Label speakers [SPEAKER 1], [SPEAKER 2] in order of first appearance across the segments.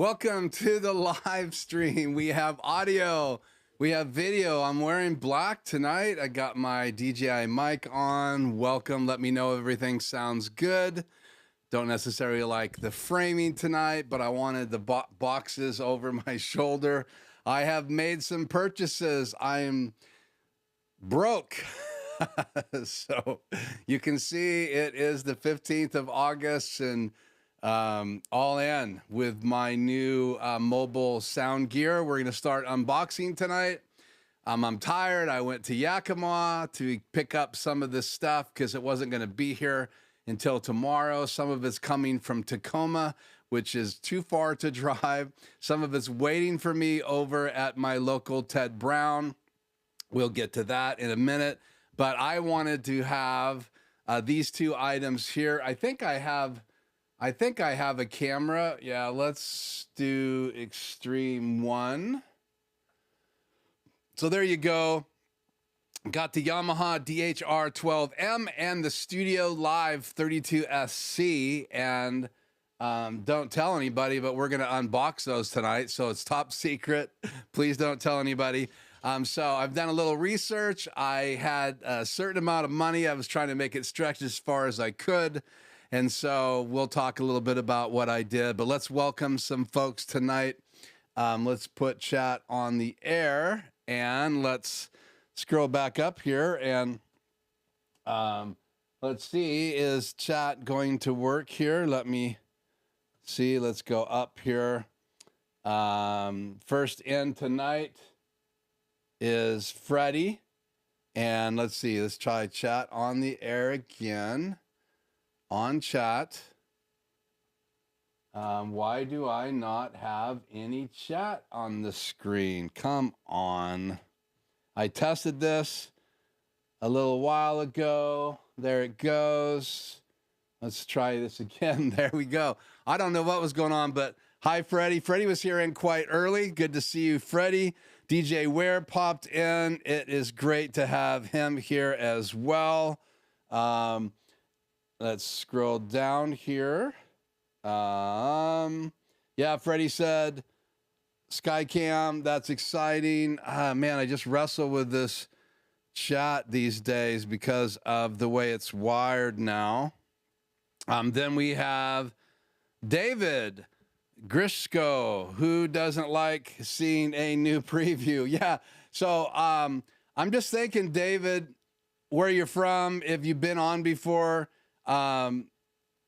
[SPEAKER 1] Welcome to the live stream. We have audio, we have video. I'm wearing black tonight. I got my DJI mic on. Welcome. Let me know if everything sounds good. Don't necessarily like the framing tonight, but I wanted the boxes over my shoulder. I have made some purchases. I am broke. So you can see it is the 15th of August and all in with my new mobile sound gear. We're going to start unboxing tonight. I'm tired. I went to Yakima to pick up some of this stuff because it wasn't going to be here until tomorrow. Some of it's coming from Tacoma, which is too far to drive. Some of it's waiting for me over at my local Ted Brown. We'll get to that in a minute. But I wanted to have these two items here. I think I have a camera. Yeah, let's do Extreme 1. So there you go. Got the Yamaha DHR 12M and the StudioLive 32SC. And don't tell anybody, but we're going to unbox those tonight. So it's top secret. Please don't tell anybody. So I've done a little research. I had a certain amount of money. I was trying to make it stretch as far as I could. And so we'll talk a little bit about what I did, but let's welcome some folks tonight. Let's put chat on the air and let's scroll back up here and let's see, is chat going to work here? Let me see, let's go up here. First in tonight is Freddie. And let's see, let's try chat on the air again. On chat. Why do I not have any chat on the screen? Come on. I tested this a little while ago. There it goes. Let's try this again. There we go. I don't know what was going on, but hi, Freddie. Freddie was here in quite early. Good to see you, Freddie. DJ Ware popped in. It is great to have him here as well. Let's scroll down here. Yeah, Freddie said, Skycam, that's exciting. Man, I just wrestle with this chat these days because of the way it's wired now. Then we have David Grishko, who doesn't like seeing a new preview. Yeah, so I'm just thinking, David, where you're from, if you've been on before.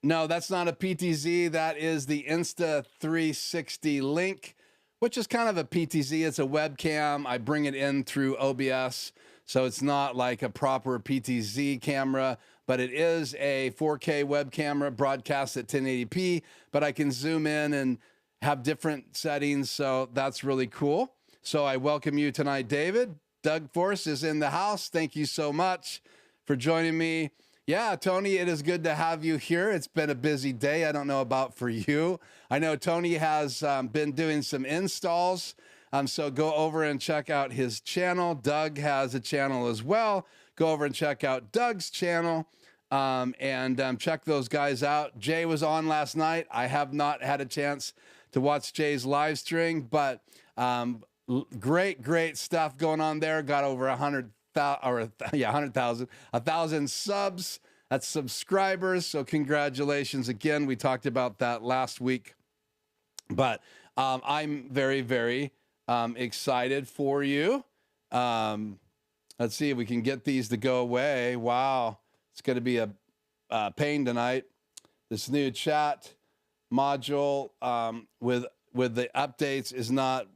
[SPEAKER 1] No, that's not a PTZ. That is the Insta360 Link, which is kind of a PTZ. It's a webcam. I bring it in through OBS, so it's not like a proper PTZ camera, but it is a 4K web camera broadcast at 1080p, but I can zoom in and have different settings, so that's really cool. So I welcome you tonight, David. Doug Force is in the house. Thank you so much for joining me. Yeah, Tony, it is good to have you here. It's been a busy day. I don't know about for you. I know Tony has been doing some installs, so go over and check out his channel. Doug has a channel as well. Go over and check out Doug's channel and check those guys out. Jay was on last night. I have not had a chance to watch Jay's live stream, but great stuff going on there. Got over 1,000 subs. That's subscribers. So congratulations again. We talked about that last week, but I'm very excited for you. Let's see if we can get these to go away. Wow, it's going to be a pain tonight. This new chat module with the updates is not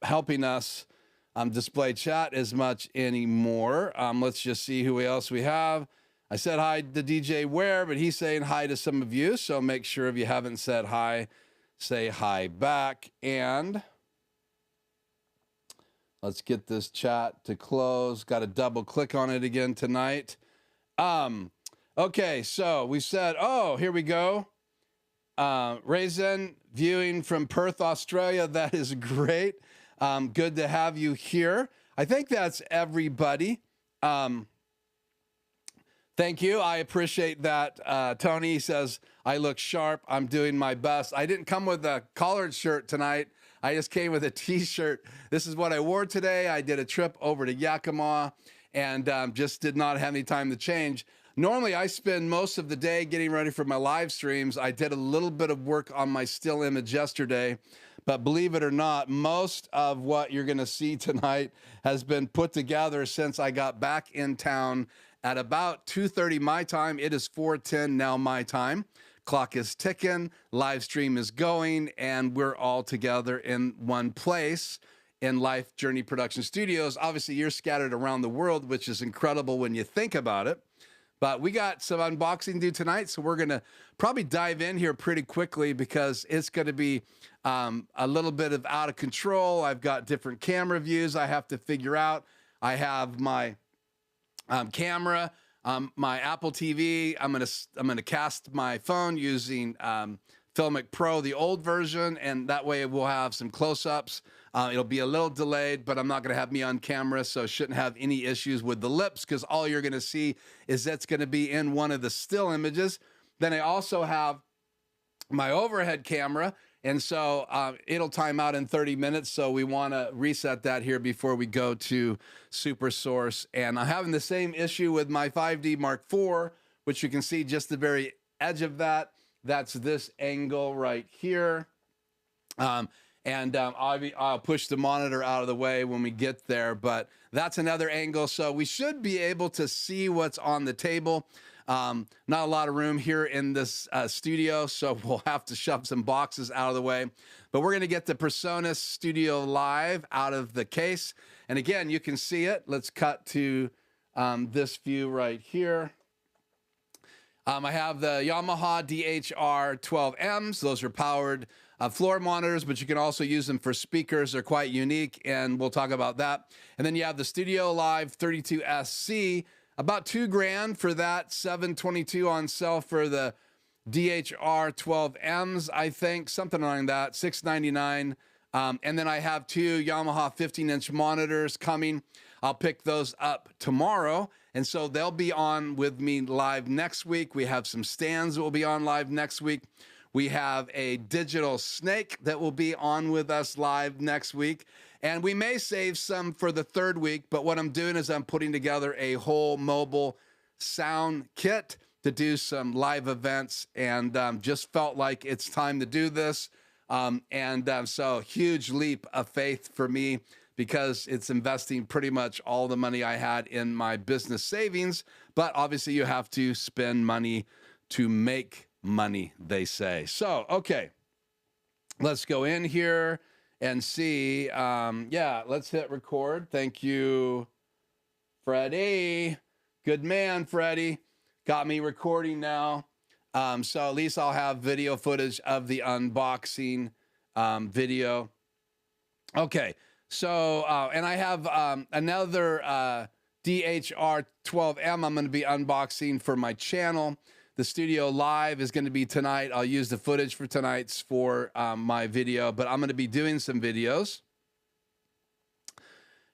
[SPEAKER 1] helping us display chat as much anymore. Let's just see who else we have. I said hi to DJ Ware, but he's saying hi to some of you. So make sure if you haven't said hi, say hi back. And let's get this chat to close. Got to double click on it again tonight. Okay, so we said, oh, here we go. Raisin viewing from Perth, Australia. That is great. Good to have you here. I think that's everybody. Thank you. I appreciate that. Tony says, I look sharp. I'm doing my best. I didn't come with a collared shirt tonight. I just came with a t-shirt. This is what I wore today. I did a trip over to Yakima and just did not have any time to change. Normally, I spend most of the day getting ready for my live streams. I did a little bit of work on my still image yesterday, but believe it or not, most of what you're going to see tonight has been put together since I got back in town at about 2:30 my time. It is 4:10 now my time. Clock is ticking, live stream is going, and we're all together in one place in Life Journey Production Studios. Obviously, you're scattered around the world, which is incredible when you think about it. But we got some unboxing to do tonight, so we're going to probably dive in here pretty quickly because it's going to be a little bit of out of control. I've got different camera views I have to figure out. I have my camera, my Apple TV. I'm gonna cast my phone using Filmic Pro, the old version, and that way we'll have some close-ups. It'll be a little delayed, but I'm not gonna have me on camera, so shouldn't have any issues with the lips because all you're gonna see is that's gonna be in one of the still images. Then I also have my overhead camera, and so it'll time out in 30 minutes, so we want to reset that here before we go to Super Source. And I'm having the same issue with my 5D Mark IV, which you can see just the very edge of that. That's this angle right here. I'll push the monitor out of the way when we get there, but that's another angle. So we should be able to see what's on the table. Not a lot of room here in this studio, so we'll have to shove some boxes out of the way. But we're going to get the PreSonus StudioLive out of the case. And again, you can see it. Let's cut to this view right here. I have the Yamaha DHR 12Ms. Those are powered floor monitors, but you can also use them for speakers. They're quite unique, and we'll talk about that. And then you have the StudioLive 32SC. About $2,000 for that, $722 on sale for the DHR 12Ms, I think, something like that, $699. And then I have two Yamaha 15-inch monitors coming. I'll pick those up tomorrow, and so they'll be on with me live next week. We have some stands that will be on live next week. We have a digital snake that will be on with us live next week. And we may save some for the third week, but what I'm doing is I'm putting together a whole mobile sound kit to do some live events, and just felt like it's time to do this. So huge leap of faith for me because it's investing pretty much all the money I had in my business savings. But obviously you have to spend money to make money, they say. So, okay, let's go in here and see. Yeah, let's hit record. Thank you, Freddie. Good man, Freddie. Got me recording now. So at least I'll have video footage of the unboxing video. Okay, so, and I have another DHR 12M I'm going to be unboxing for my channel. The StudioLive is going to be tonight. I'll use the footage for tonight's for my video, but I'm going to be doing some videos.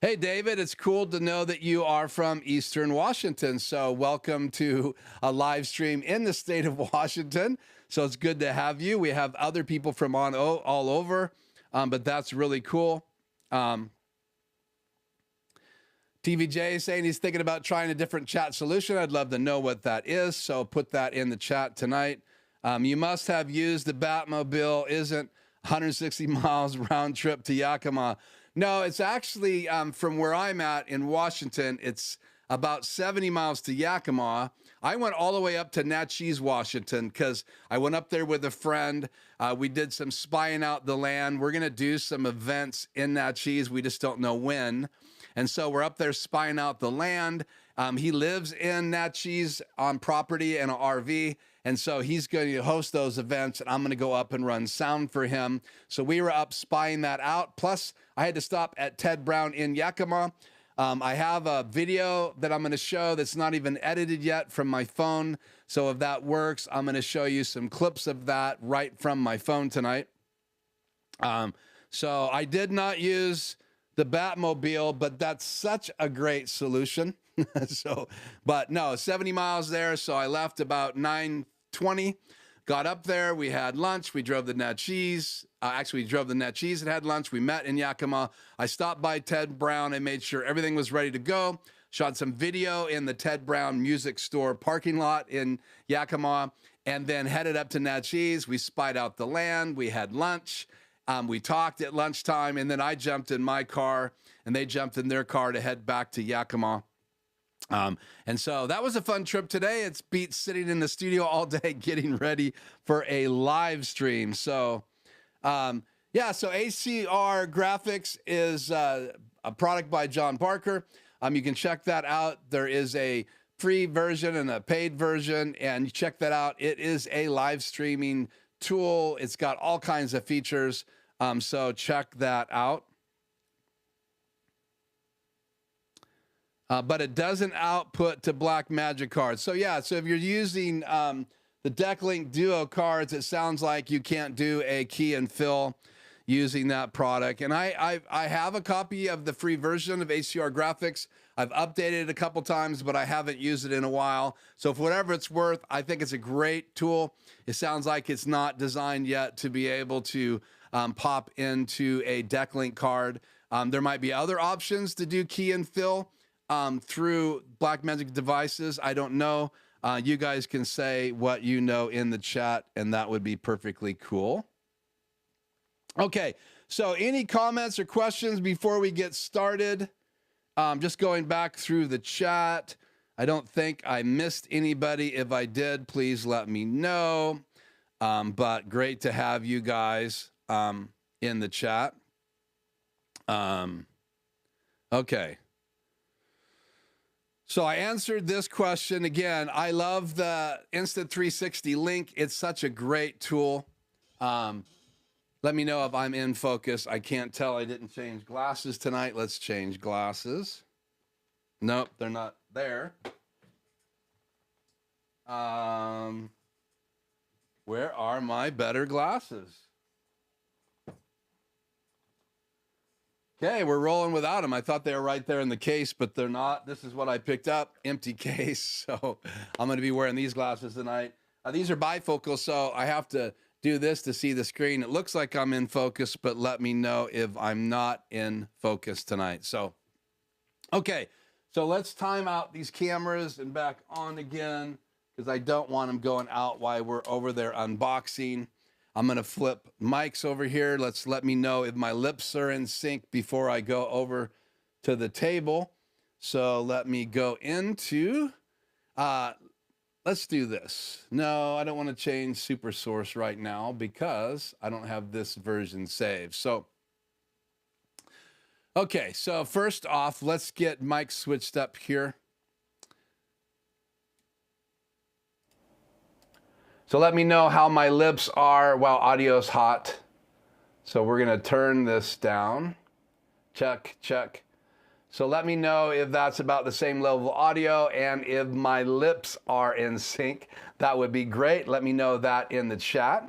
[SPEAKER 1] Hey, David, it's cool to know that you are from Eastern Washington. So welcome to a live stream in the state of Washington. So it's good to have you. We have other people from all over, but that's really cool. TVJ is saying he's thinking about trying a different chat solution. I'd love to know what that is, so put that in the chat tonight. You must have used the Batmobile. Isn't 160 miles round trip to Yakima? No, it's actually from where I'm at in Washington, it's about 70 miles to Yakima. I went all the way up to Natchez, Washington, because I went up there with a friend. We did some spying out the land. We're going to do some events in Natchez. We just don't know when. And so we're up there spying out the land. He lives in Natchez on property in an RV. And so he's going to host those events, and I'm going to go up and run sound for him. So we were up spying that out. Plus, I had to stop at Ted Brown in Yakima. I have a video that I'm going to show that's not even edited yet from my phone. So if that works, I'm going to show you some clips of that right from my phone tonight. So I did not use the Batmobile, but that's such a great solution. So, but no, 70 miles there. So I left about 9:20, got up there. We had lunch. We drove the Natchez. Actually, we drove the Natchez and had lunch. We met in Yakima. I stopped by Ted Brown and made sure everything was ready to go. Shot some video in the Ted Brown Music Store parking lot in Yakima, and then headed up to Natchez. We spied out the land. We had lunch. We talked at lunchtime, and then I jumped in my car, and they jumped in their car to head back to Yakima. And so that was a fun trip today. It's beat sitting in the studio all day getting ready for a live stream. So, yeah, so ACR Graphics is a product by John Parker. You can check that out. There is a free version and a paid version, and check that out. It is a live streaming tool. It's got all kinds of features. So check that out. But it doesn't output to Blackmagic cards. So yeah, so if you're using the Decklink Duo cards, it sounds like you can't do a key and fill using that product. And I have a copy of the free version of ACR Graphics. I've updated it a couple times, but I haven't used it in a while. So for whatever it's worth, I think it's a great tool. It sounds like it's not designed yet to be able to pop into a Decklink card. There might be other options to do key and fill through Blackmagic devices. I don't know. You guys can say what you know in the chat, and that would be perfectly cool. Okay, so any comments or questions before we get started? Just going back through the chat. I don't think I missed anybody. If I did, please let me know. But great to have you guys in the chat. Okay. So I answered this question again. I love the Insta360 Link. It's such a great tool. Let me know if I'm in focus. I can't tell. I didn't change glasses tonight. Let's change glasses. Nope, they're not there. Where are my better glasses? Okay, we're rolling without them. I thought they were right there in the case, but they're not. This is what I picked up, empty case. So I'm going to be wearing these glasses tonight. These are bifocal, so I have to do this to see the screen. It looks like I'm in focus, but let me know if I'm not in focus tonight. So, okay, so let's time out these cameras and back on again, because I don't want them going out while we're over there unboxing. I'm going to flip mics over here. Let me know if my lips are in sync before I go over to the table. So let me go into, let's do this. No, I don't want to change Super Source right now because I don't have this version saved. So, okay, so first off, let's get mics switched up here. So let me know how my lips are while audio's hot. So we're gonna turn this down. Check, check. So let me know if that's about the same level of audio and if my lips are in sync. That would be great. Let me know that in the chat.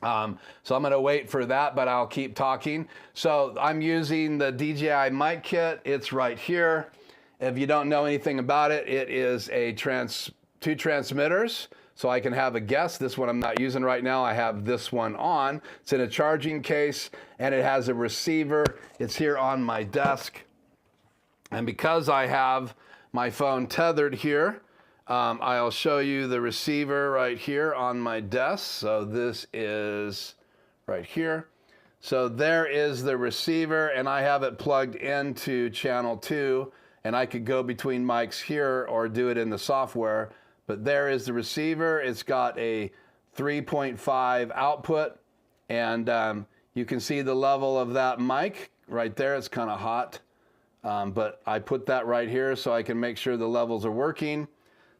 [SPEAKER 1] So I'm gonna wait for that, but I'll keep talking. So I'm using the DJI mic kit. It's right here. If you don't know anything about it, it is a two transmitters. So I can have a guest. This one I'm not using right now. I have this one on. It's in a charging case, and it has a receiver. It's here on my desk. And because I have my phone tethered here, I'll show you the receiver right here on my desk. So this is right here. So there is the receiver, and I have it plugged into channel 2, and I could go between mics here or do it in the software. But there is the receiver. It's got a 3.5 output, and you can see the level of that mic right there. It's kind of hot, but I put that right here so I can make sure the levels are working.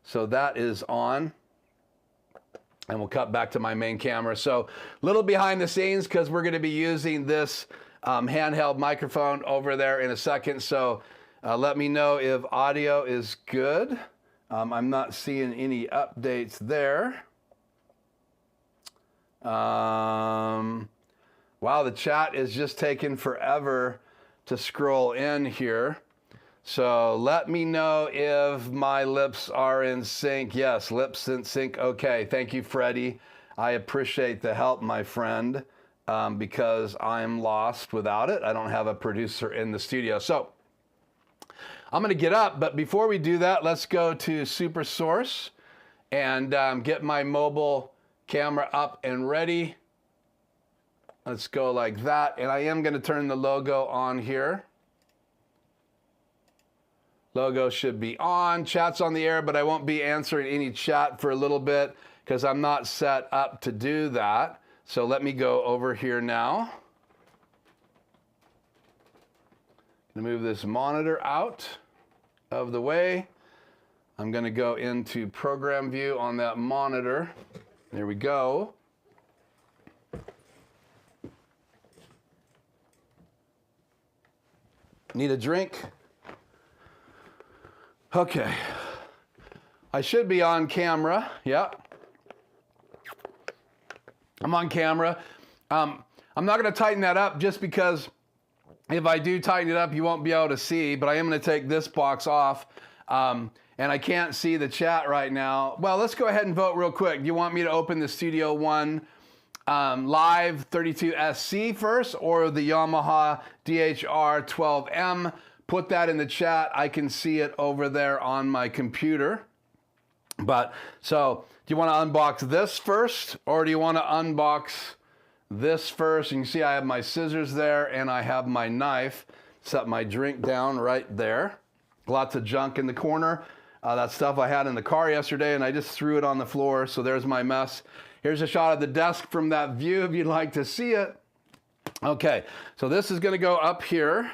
[SPEAKER 1] So that is on, and we'll cut back to my main camera. So a little behind the scenes because we're going to be using this handheld microphone over there in a second. So let me know if audio is good. I'm not seeing any updates there. Wow, the chat is just taking forever. to scroll in here. So let me know if my lips are in sync. Yes, lips in sync. Okay, thank you, Freddie. I appreciate the help, my friend, because I'm lost without it. I don't have a producer in the studio. So I'm gonna get up, but before we do that, let's go to Super Source and get my mobile camera up and ready. Let's go like that. And I am gonna turn the logo on here. Logo should be on. Chat's on the air, but I won't be answering any chat for a little bit because I'm not set up to do that. So let me go over here now. Gonna move this monitor out of the way. I'm gonna go into program view on that monitor. There we go. Need a drink? Okay, I should be on camera. Yeah, I'm on camera. I'm not going to tighten that up just because if I do tighten it up, you won't be able to see, but I am going to take this box off, and I can't see the chat right now. Well, let's go ahead and vote real quick. Do you want me to open the Studio One Live 32SC first or the Yamaha DHR 12M? Put that in the chat. I can see it over there on my computer. But so do you want to unbox this first or do you want to unbox this first? You can see I have my scissors there and I have my knife. Set my drink down right there. Lots of junk in the corner. That stuff I had in the car yesterday and I just threw it on the floor. So there's my mess. Here's a shot of the desk from that view if you'd like to see it. Okay, so this is going to go up here.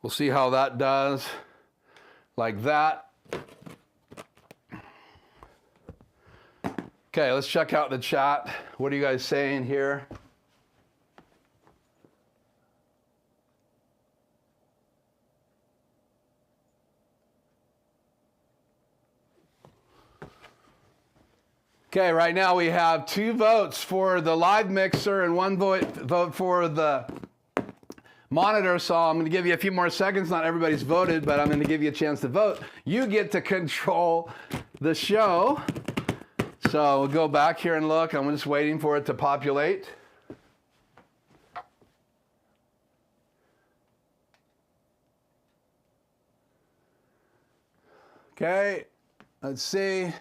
[SPEAKER 1] We'll see how that does, like that. Okay, let's check out the chat. What are you guys saying here? Okay, right now we have 2 votes for the live mixer and 1 vote for the monitor, so I'm going to give you a few more seconds. Not everybody's voted, but I'm going to give you a chance to vote. You get to control the show. So we'll go back here and look. I'm just waiting for it to populate. Okay, let's see.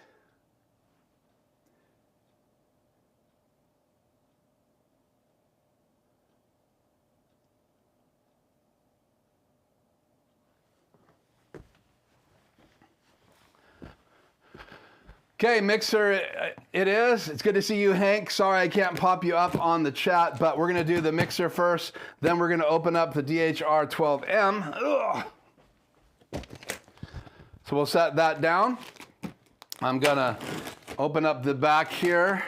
[SPEAKER 1] Okay, mixer, it is. It's good to see you, Hank. Sorry I can't pop you up on the chat, but we're going to do the mixer first. Then we're going to open up the DHR 12M. Ugh. So we'll set that down. I'm going to open up the back here.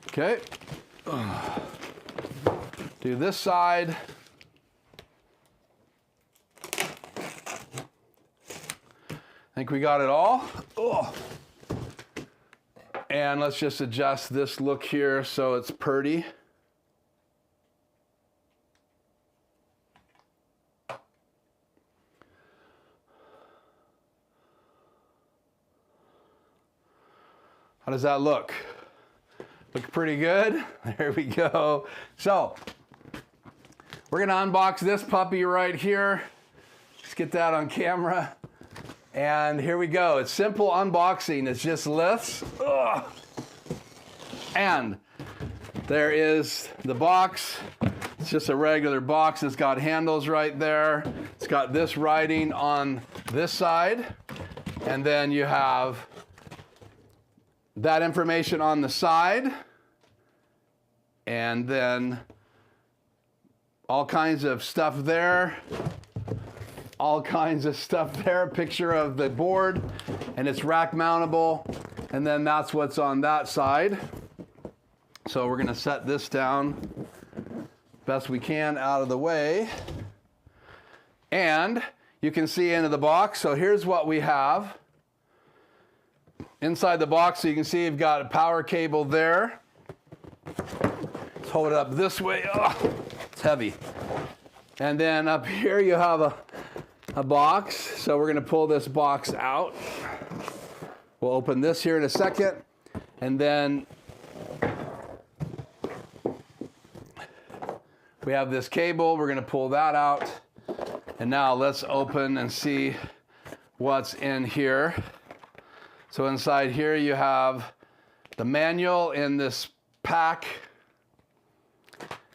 [SPEAKER 1] Okay. Do this side. I think we got it all. Oh. And let's just adjust this look here so it's purty. How does that look? Look pretty good. There we go. So we're going to unbox this puppy right here. Let's get that on camera. And here we go. It's simple unboxing. It's just lifts. Ugh. And there is the box. It's just a regular box. It's got handles right there. It's got this writing on this side. And then you have that information on the side. And then all kinds of stuff there. All kinds of stuff there. Picture of the board. And it's rack mountable. And then that's what's on that side. So we're gonna set this down best we can out of the way. And you can see into the box. So here's what we have. Inside the box, so you can see you've got a power cable there. Let's hold it up this way. Oh, it's heavy. And then up here you have a box. So we're gonna pull this box out. We'll open this here in a second. And then we have this cable. We're gonna pull that out. And now let's open and see what's in here. So inside here you have the manual in this pack.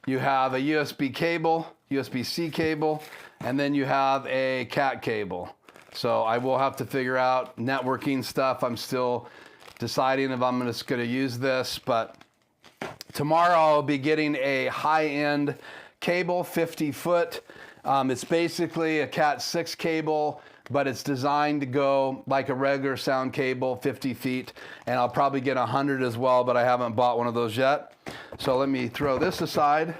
[SPEAKER 1] You have a USB cable, USB-C cable, and then you have a CAT cable. So I will have to figure out networking stuff. I'm still deciding if I'm just gonna use this, but tomorrow I'll be getting a high-end cable, 50 foot. It's basically a Cat 6 cable, but it's designed to go like a regular sound cable, 50 feet, and I'll probably get 100 as well, but I haven't bought one of those yet. So let me throw this aside.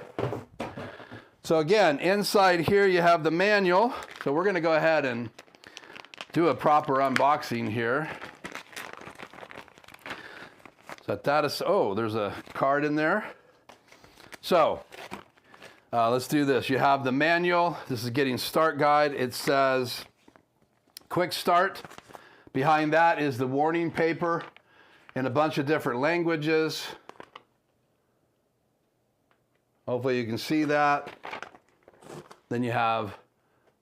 [SPEAKER 1] So again, inside here you have the manual. So we're gonna go ahead and do a proper unboxing here. Set that aside. Oh, there's a card in there. So let's do this. You have the manual. This is getting start guide. It says quick start. Behind that is the warning paper in a bunch of different languages. Hopefully you can see that. Then you have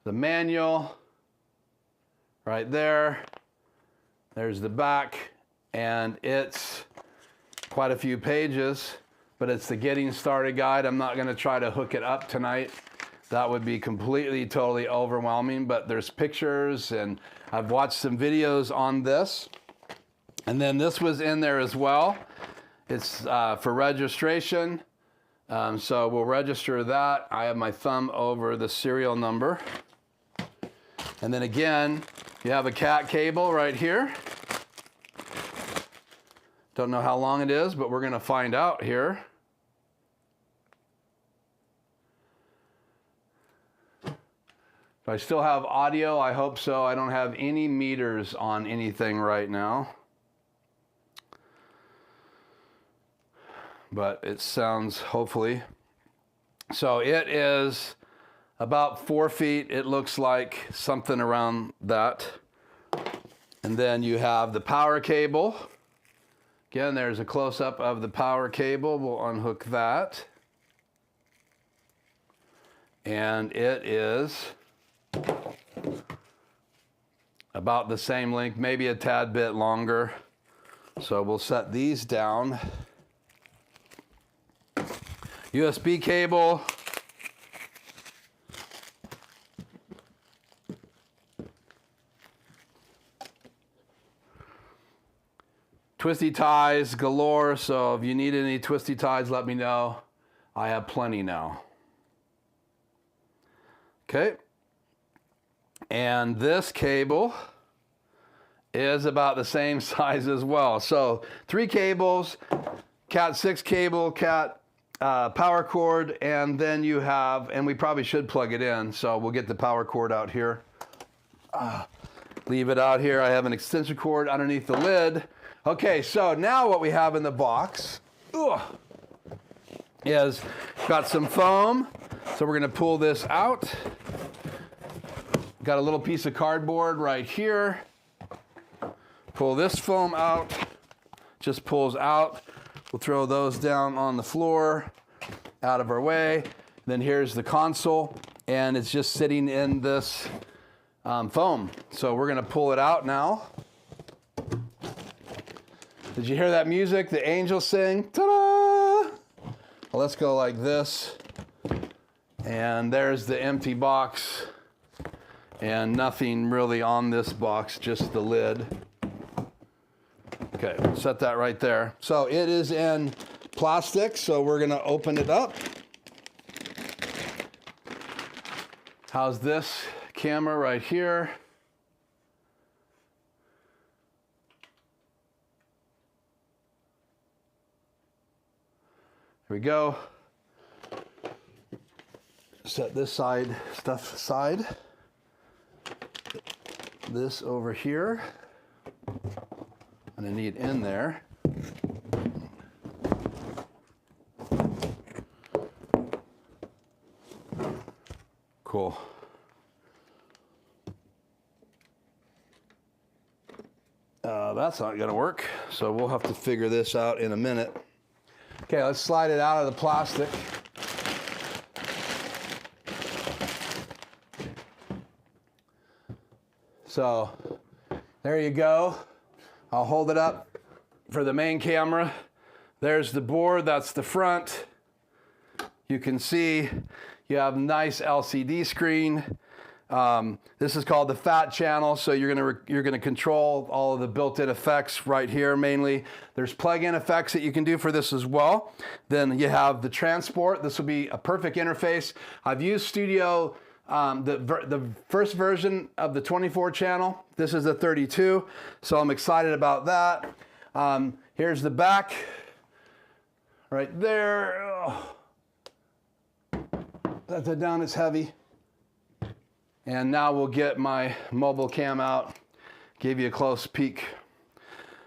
[SPEAKER 1] the manual right there. There's the back, and it's quite a few pages, but it's the getting started guide. I'm not gonna try to hook it up tonight. That would be completely, totally overwhelming, but there's pictures, and I've watched some videos on this. And then this was in there as well. It's for registration. So we'll register that. I have my thumb over the serial number. And then again, you have a CAT cable right here. Don't know how long it is, but we're gonna find out here. Do I still have audio? I hope so. I don't have any meters on anything right now. But it sounds, hopefully. So it is about 4 feet. It looks like something around that. And then you have the power cable. Again, there's a close-up of the power cable. We'll unhook that. And it is about the same length, maybe a tad bit longer. So we'll set these down. USB cable. Twisty ties galore, so if you need any twisty ties, let me know. I have plenty now. Okay. And this cable is about the same size as well. So 3 cables, Cat 6 cable, Cat power cord, and then you have, and we probably should plug it in, so we'll get the power cord out here. Leave it out here. I have an extension cord underneath the lid. Okay, so now what we have in the box is got some foam. So we're gonna pull this out. Got a little piece of cardboard right here. Pull this foam out, just pulls out. We'll throw those down on the floor, out of our way. Then here's the console, and it's just sitting in this foam. So we're gonna pull it out now. Did you hear that music? The angels sing, ta-da! Well, let's go like this. And there's the empty box. And nothing really on this box, just the lid. Okay, set that right there. So it is in plastic, so we're gonna open it up. How's this camera right here? Here we go. Set this stuff aside. This over here. And I need in there. Cool. That's not gonna work, so we'll have to figure this out in a minute. Okay, let's slide it out of the plastic. So there you go. I'll hold it up for the main camera. There's the board, that's the front. You can see you have a nice LCD screen. This is called the fat channel, so you're gonna control all of the built-in effects right here mainly. There's plug-in effects that you can do for this as well. Then you have the transport. This will be a perfect interface. I've used Studio, the first version of the 24 channel. This is the 32, so I'm excited about that. Here's the back, right there. Oh. That's it down, it's heavy. And now we'll get my mobile cam out, give you a close peek.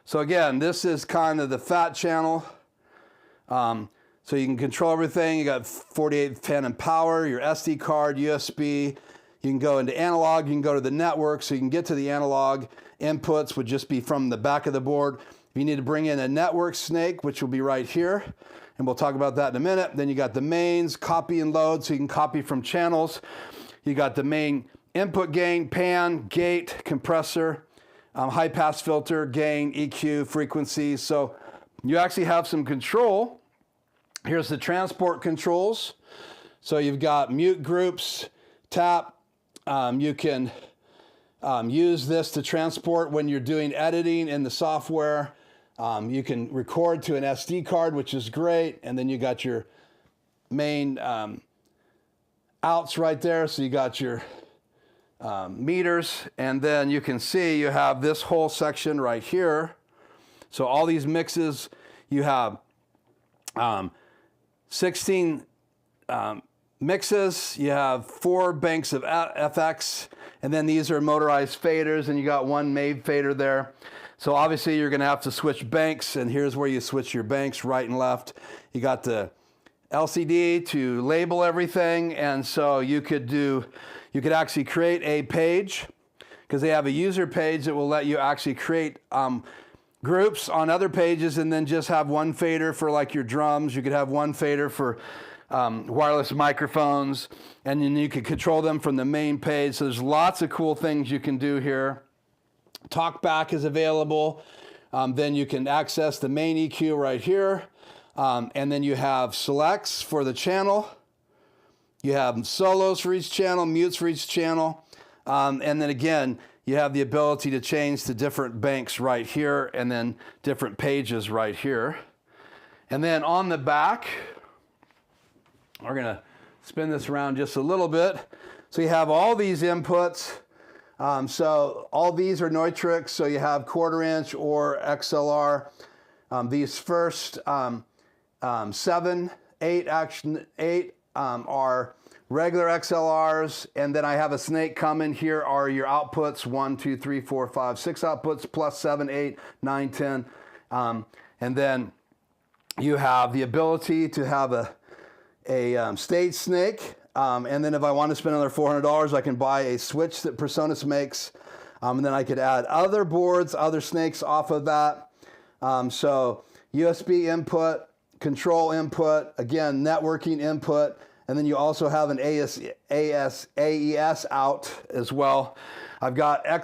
[SPEAKER 1] So again, this is kind of the fat channel. So you can control everything. You got 4810 in power, your SD card, USB. You can go into analog, you can go to the network, so you can get to the analog. Inputs would just be from the back of the board. If you need to bring in a network snake, which will be right here, and we'll talk about that in a minute. Then you got the mains, copy and load, so you can copy from channels. You got the main input gain, pan, gate, compressor, high pass filter, gain, EQ, frequencies. So you actually have some control. Here's the transport controls. So you've got mute groups, tap. You can use this to transport when you're doing editing in the software. You can record to an SD card, which is great. And then you got your main outs right there. So you got your meters, and then you can see you have this whole section right here. So all these mixes, you have 16 mixes, you have 4 banks of FX, and then these are motorized faders, and you got one MAVE fader there. So obviously you're gonna have to switch banks, and here's where you switch your banks, right and left. You got the LCD to label everything, and so you could actually create a page, because they have a user page that will let you actually create groups on other pages, and then just have one fader for like your drums. You could have one fader for wireless microphones, and then you could control them from the main page. So there's lots of cool things you can do here. Talkback is available. Then you can access the main EQ right here. And then you have selects for the channel. You have solos for each channel, mutes for each channel. And then again, you have the ability to change to different banks right here, and then different pages right here. And then on the back, we're gonna spin this around just a little bit. So you have all these inputs. So all these are Neutrik, so you have 1/4 inch or XLR. These first 7, 8, Action 8 are regular XLRs, and then I have a snake coming. Here are your outputs, 1, 2, 3, 4, 5, 6 outputs, plus 7, 8, 9, 10. And then you have the ability to have a stage snake. And then if I want to spend another $400, I can buy a switch that PreSonus makes. And then I could add other boards, other snakes off of that. So USB input, control input, again, networking input, and then you also have an AES out as well. I've got I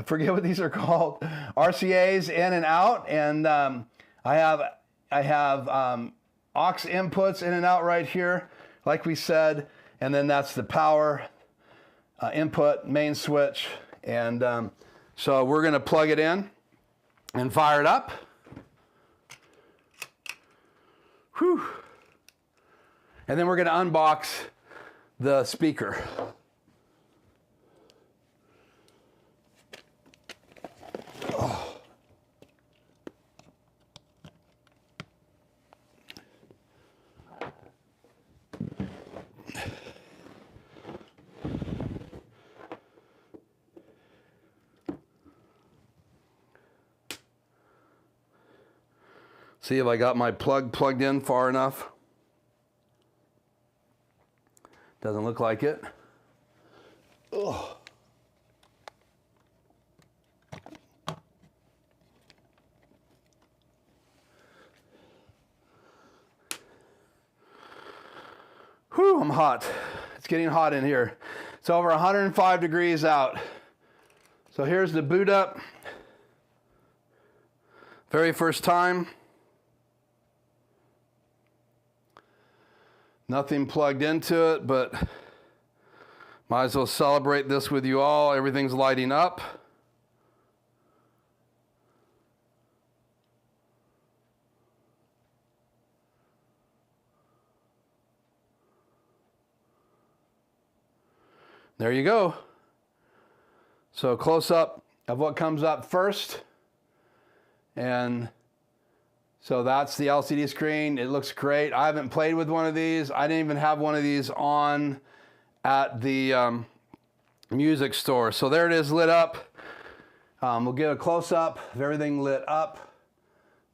[SPEAKER 1] forget what these are called, RCAs in and out, and I have aux inputs in and out right here, like we said, and then that's the power input, main switch, and so we're gonna plug it in and fire it up. Whew. And then we're going to unbox the speaker. Oh. See if I got my plug plugged in far enough. Doesn't look like it. Ugh. Whew, I'm hot. It's getting hot in here. It's over 105 degrees out. So here's the boot up. Very first time. Nothing plugged into it, but might as well celebrate this with you all. Everything's lighting up. There you go. So close up of what comes up first. And so that's the LCD screen. It looks great. I haven't played with one of these. I didn't even have one of these on at the music store. So there it is, lit up. We'll get a close-up of everything lit up.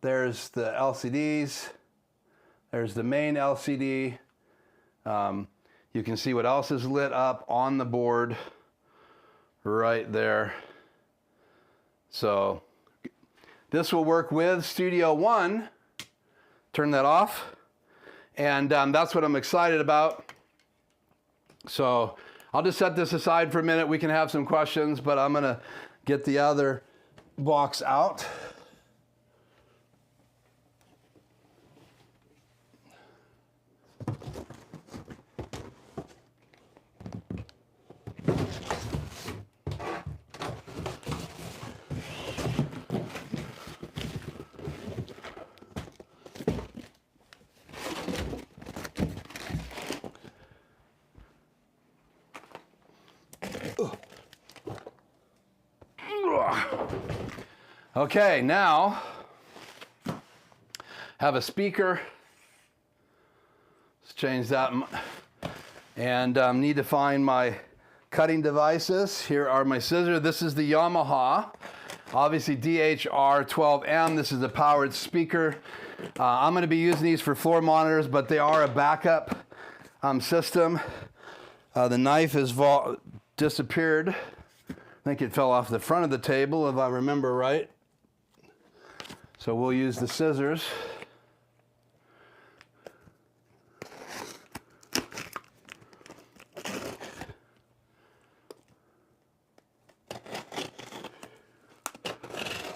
[SPEAKER 1] There's the LCDs. There's the main LCD. You can see what else is lit up on the board right there. So this will work with Studio One. Turn that off. And that's what I'm excited about. So I'll just set this aside for a minute. We can have some questions, but I'm gonna get the other box out. Okay, now have a speaker. Let's change that. And need to find my cutting devices. Here are my scissors. This is the Yamaha, obviously DHR 12M. This is a powered speaker. I'm going to be using these for floor monitors, but they are a backup system. The knife has disappeared. I think it fell off the front of the table, if I remember right. So we'll use the scissors.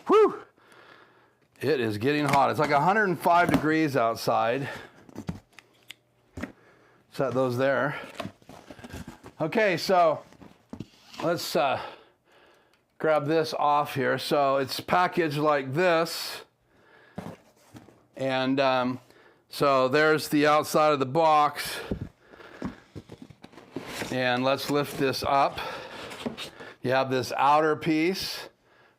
[SPEAKER 1] Whew! It is getting hot. It's like 105 degrees outside. Set those there. Okay, so let's grab this off here. So it's packaged like this. And so there's the outside of the box. And let's lift this up. You have this outer piece,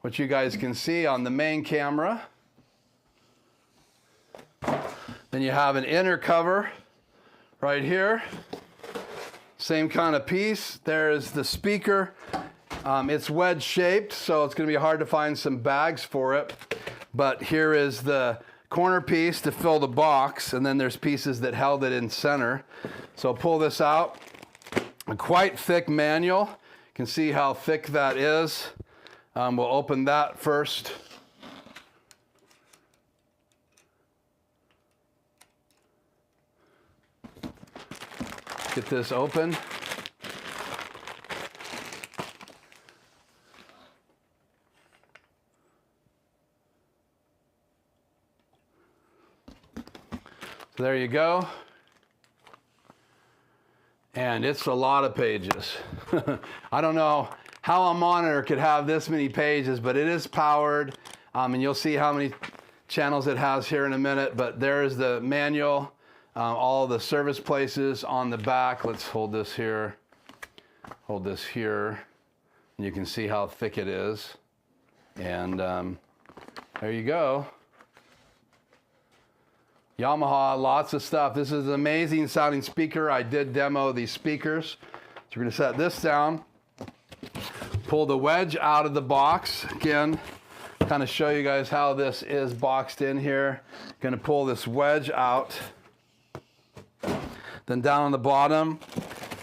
[SPEAKER 1] which you guys can see on the main camera. Then you have an inner cover right here. Same kind of piece. There's the speaker. It's wedge shaped, so it's going to be hard to find some bags for it. But here is the corner piece to fill the box, and then there's pieces that held it in center. So I'll pull this out. A quite thick manual. You can see how thick that is. We'll open that first. Get this open. So there you go. And it's a lot of pages. I don't know how a monitor could have this many pages, but it is powered. And you'll see how many channels it has here in a minute. But there's the manual, all the service places on the back. Let's hold this here. Hold this here. And you can see how thick it is. And there you go. Yamaha, lots of stuff. This is an amazing sounding speaker. I did demo these speakers. So we're going to set this down. Pull the wedge out of the box. Again, kind of show you guys how this is boxed in here. Gonna pull this wedge out. Then down on the bottom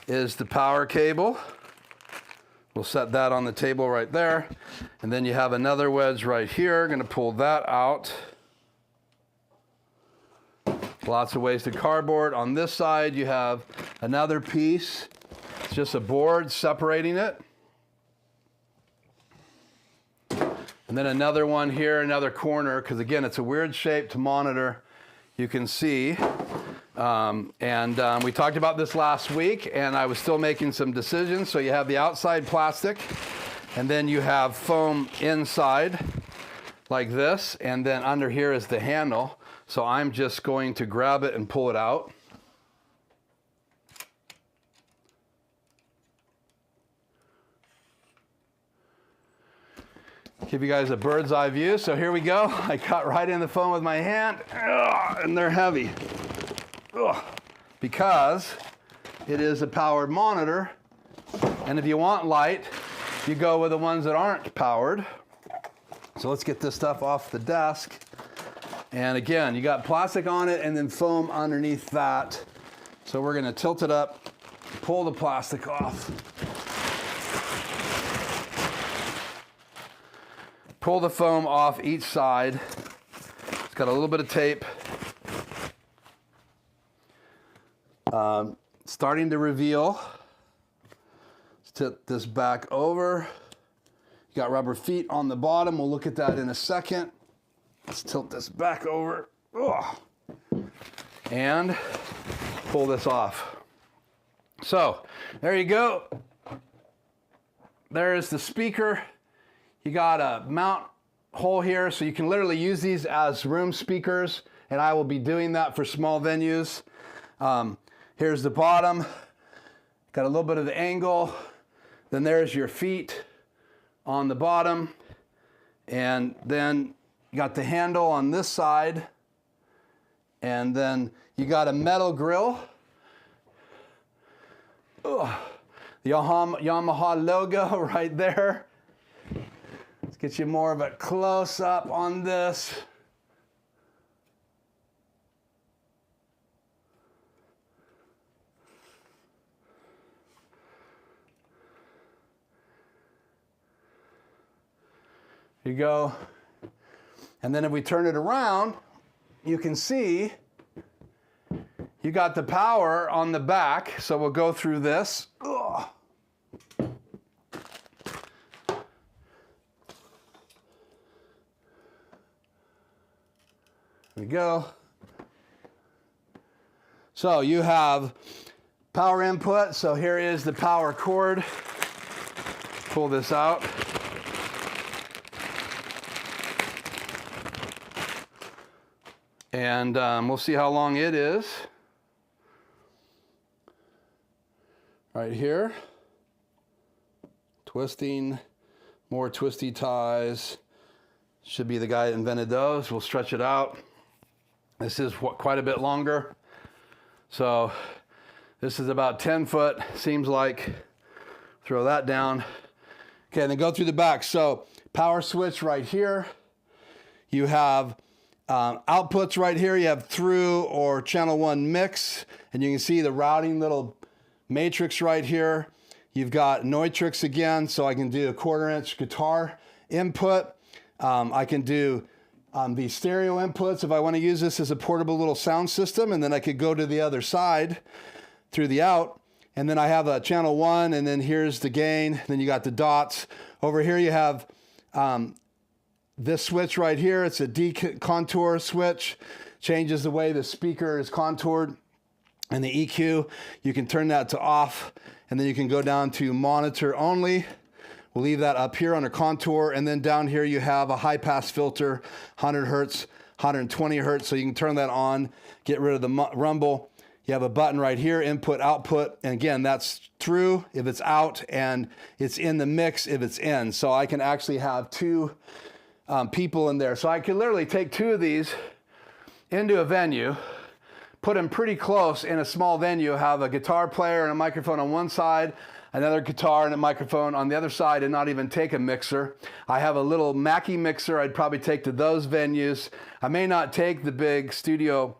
[SPEAKER 1] is the power cable. We'll set that on the table right there. And then you have another wedge right here. Gonna pull that out. Lots of ways to cardboard. On this side, you have another piece. It's just a board separating it. And then another one here, another corner, because again, it's a weird shape to monitor. You can see. We talked about this last week, and I was still making some decisions. So you have the outside plastic, and then you have foam inside, like this, and then under here is the handle. So I'm just going to grab it and pull it out. Give you guys a bird's eye view. So here we go. I cut right in the foam with my hand, and they're heavy. Because it is a powered monitor, and if you want light, you go with the ones that aren't powered. So let's get this stuff off the desk. And again, you got plastic on it and then foam underneath that. So we're gonna tilt it up, pull the plastic off. Pull the foam off each side. It's got a little bit of tape. Starting to reveal. Let's tip this back over. You got rubber feet on the bottom. We'll look at that in a second. Let's tilt this back over. And pull this off. So there you go. There's the speaker. You got a mount hole here, so you can literally use these as room speakers, and I will be doing that for small venues. Here's the bottom. Got a little bit of the angle. Then there's your feet on the bottom. And then you got the handle on this side. And then you got a metal grill. The Yamaha logo right there. Let's get you more of a close-up on this. Here you go. And then if we turn it around, you can see you got the power on the back. So we'll go through this. There we go. So you have power input. So here is the power cord. Pull this out. And we'll see how long it is. Right here. Twisting, more twisty ties. Should be the guy that invented those. We'll stretch it out. This is quite a bit longer. So this is about 10 foot, seems like. Throw that down. Okay, and then go through the back. So power switch right here. You have outputs right here. You have through or channel 1 mix, and you can see the routing little matrix right here. You've got Neutrix again, so I can do a 1/4-inch guitar input. I can do the stereo inputs if I want to use this as a portable little sound system, and then I could go to the other side through the out. And then I have a channel 1, and then here's the gain. Then you got the dots. Over here you have this switch right here. It's a decontour switch. Changes the way the speaker is contoured. And the EQ, you can turn that to off, and then you can go down to monitor only. We'll leave that up here under contour, and then down here you have a high pass filter, 100 hertz, 120 hertz, so you can turn that on, get rid of the rumble. You have a button right here, input, output, and again, that's through if it's out, and it's in the mix if it's in. So I can actually have two people in there. So I can literally take two of these into a venue, put them pretty close in a small venue, have a guitar player and a microphone on one side, another guitar and a microphone on the other side and not even take a mixer. I have a little Mackie mixer I'd probably take to those venues. I may not take the big studio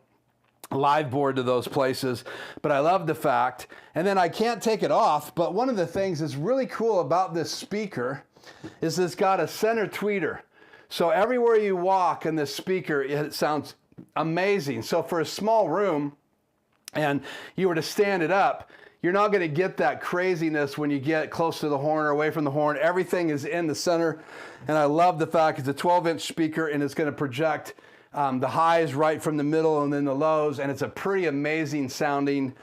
[SPEAKER 1] live board to those places, but I love the fact, and then I can't take it off, but one of the things that's really cool about this speaker is it's got a center tweeter. So everywhere you walk in this speaker, it sounds amazing. So for a small room, and you were to stand it up, you're not going to get that craziness when you get close to the horn or away from the horn. Everything is in the center, and I love the fact it's a 12-inch speaker, and it's going to project the highs right from the middle and then the lows, and it's a pretty amazing sounding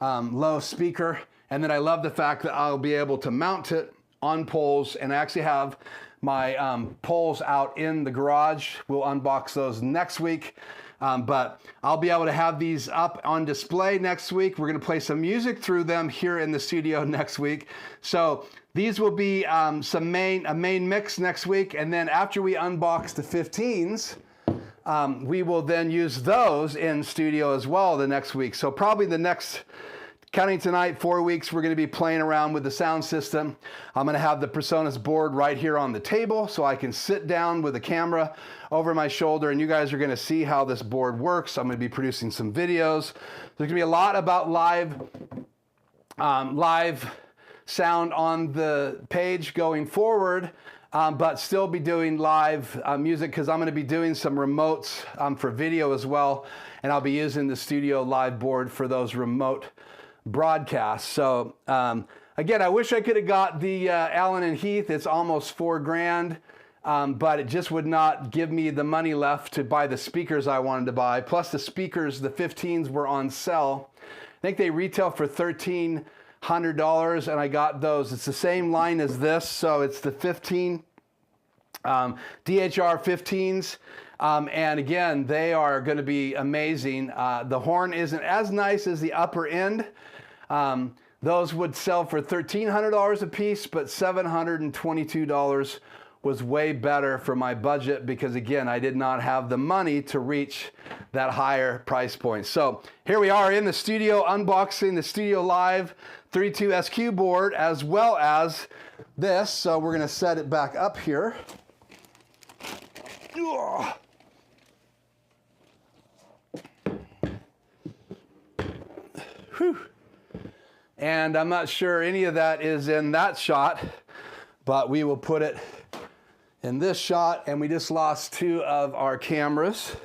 [SPEAKER 1] low speaker. And then I love the fact that I'll be able to mount it on poles, and I actually have my poles out in the garage. We'll unbox those next week. But I'll be able to have these up on display next week. We're going to play some music through them here in the studio next week. So these will be a main mix next week. And then after we unbox the 15s, we will then use those in studio as well the next week. So probably the next, counting tonight, 4 weeks, we're going to be playing around with the sound system. I'm going to have the PreSonus board right here on the table so I can sit down with the camera over my shoulder, and you guys are going to see how this board works. I'm going to be producing some videos. There's going to be a lot about live sound on the page going forward, but still be doing live music because I'm going to be doing some remotes for video as well, and I'll be using the StudioLive board for those remote broadcasts. So again, I wish I could have got the Allen and Heath. It's almost $4,000, but it just would not give me the money left to buy the speakers I wanted to buy. Plus the speakers, the 15s were on sale. I think they retail for $1,300, and I got those. It's the same line as this, so it's the 15 DHR 15s. And again, they are going to be amazing. The horn isn't as nice as the upper end. Those would sell for $1,300 a piece, but $722 was way better for my budget because, again, I did not have the money to reach that higher price point. So here we are in the studio unboxing the StudioLive 32SC board as well as this. So we're going to set it back up here. Ugh. Whew. And I'm not sure any of that is in that shot, but we will put it in this shot. And we just lost 2 of our cameras.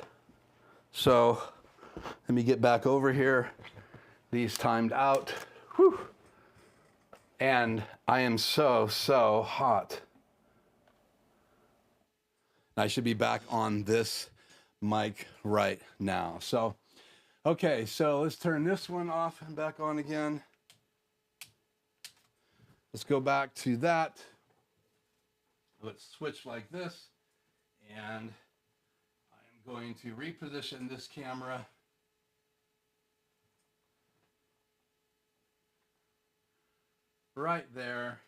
[SPEAKER 1] So let me get back over here. These timed out. Whew. And I am so hot. I should be back on this mic right now. So, okay, so let's turn this one off and back on again. Let's go back to that. Let's switch like this. And I'm going to reposition this camera right there.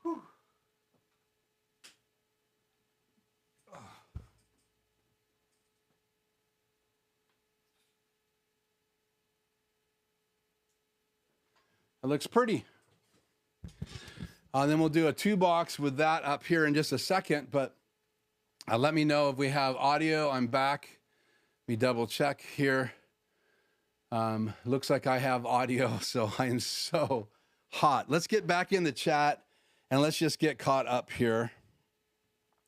[SPEAKER 1] Whew. It looks pretty. Then we'll do a 2-box with that up here in just a second, but let me know if we have audio. I'm back. Let me double check here. Looks like I have audio, so I am so hot. Let's get back in the chat and let's just get caught up here.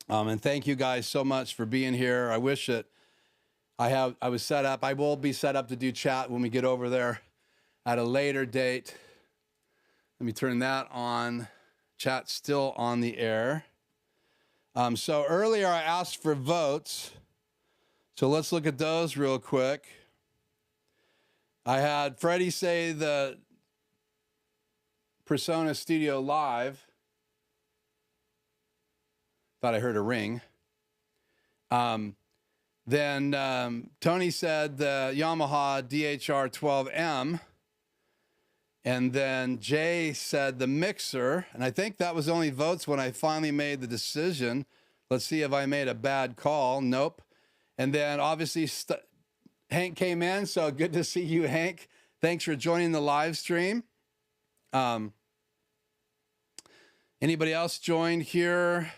[SPEAKER 1] And thank you guys so much for being here. I wish that I was set up. I will be set up to do chat when we get over there at a later date. Let me turn that on. Chat's still on the air. So earlier I asked for votes. So let's look at those real quick. I had Freddie say the PreSonus StudioLive. Thought I heard a ring. Then Tony said the Yamaha DHR 12M. And then Jay said the mixer. And I think that was only votes when I finally made the decision. Let's see if I made a bad call. Nope. And then obviously Hank came in, so good to see you, Hank. Thanks for joining the live stream. Anybody else joined here?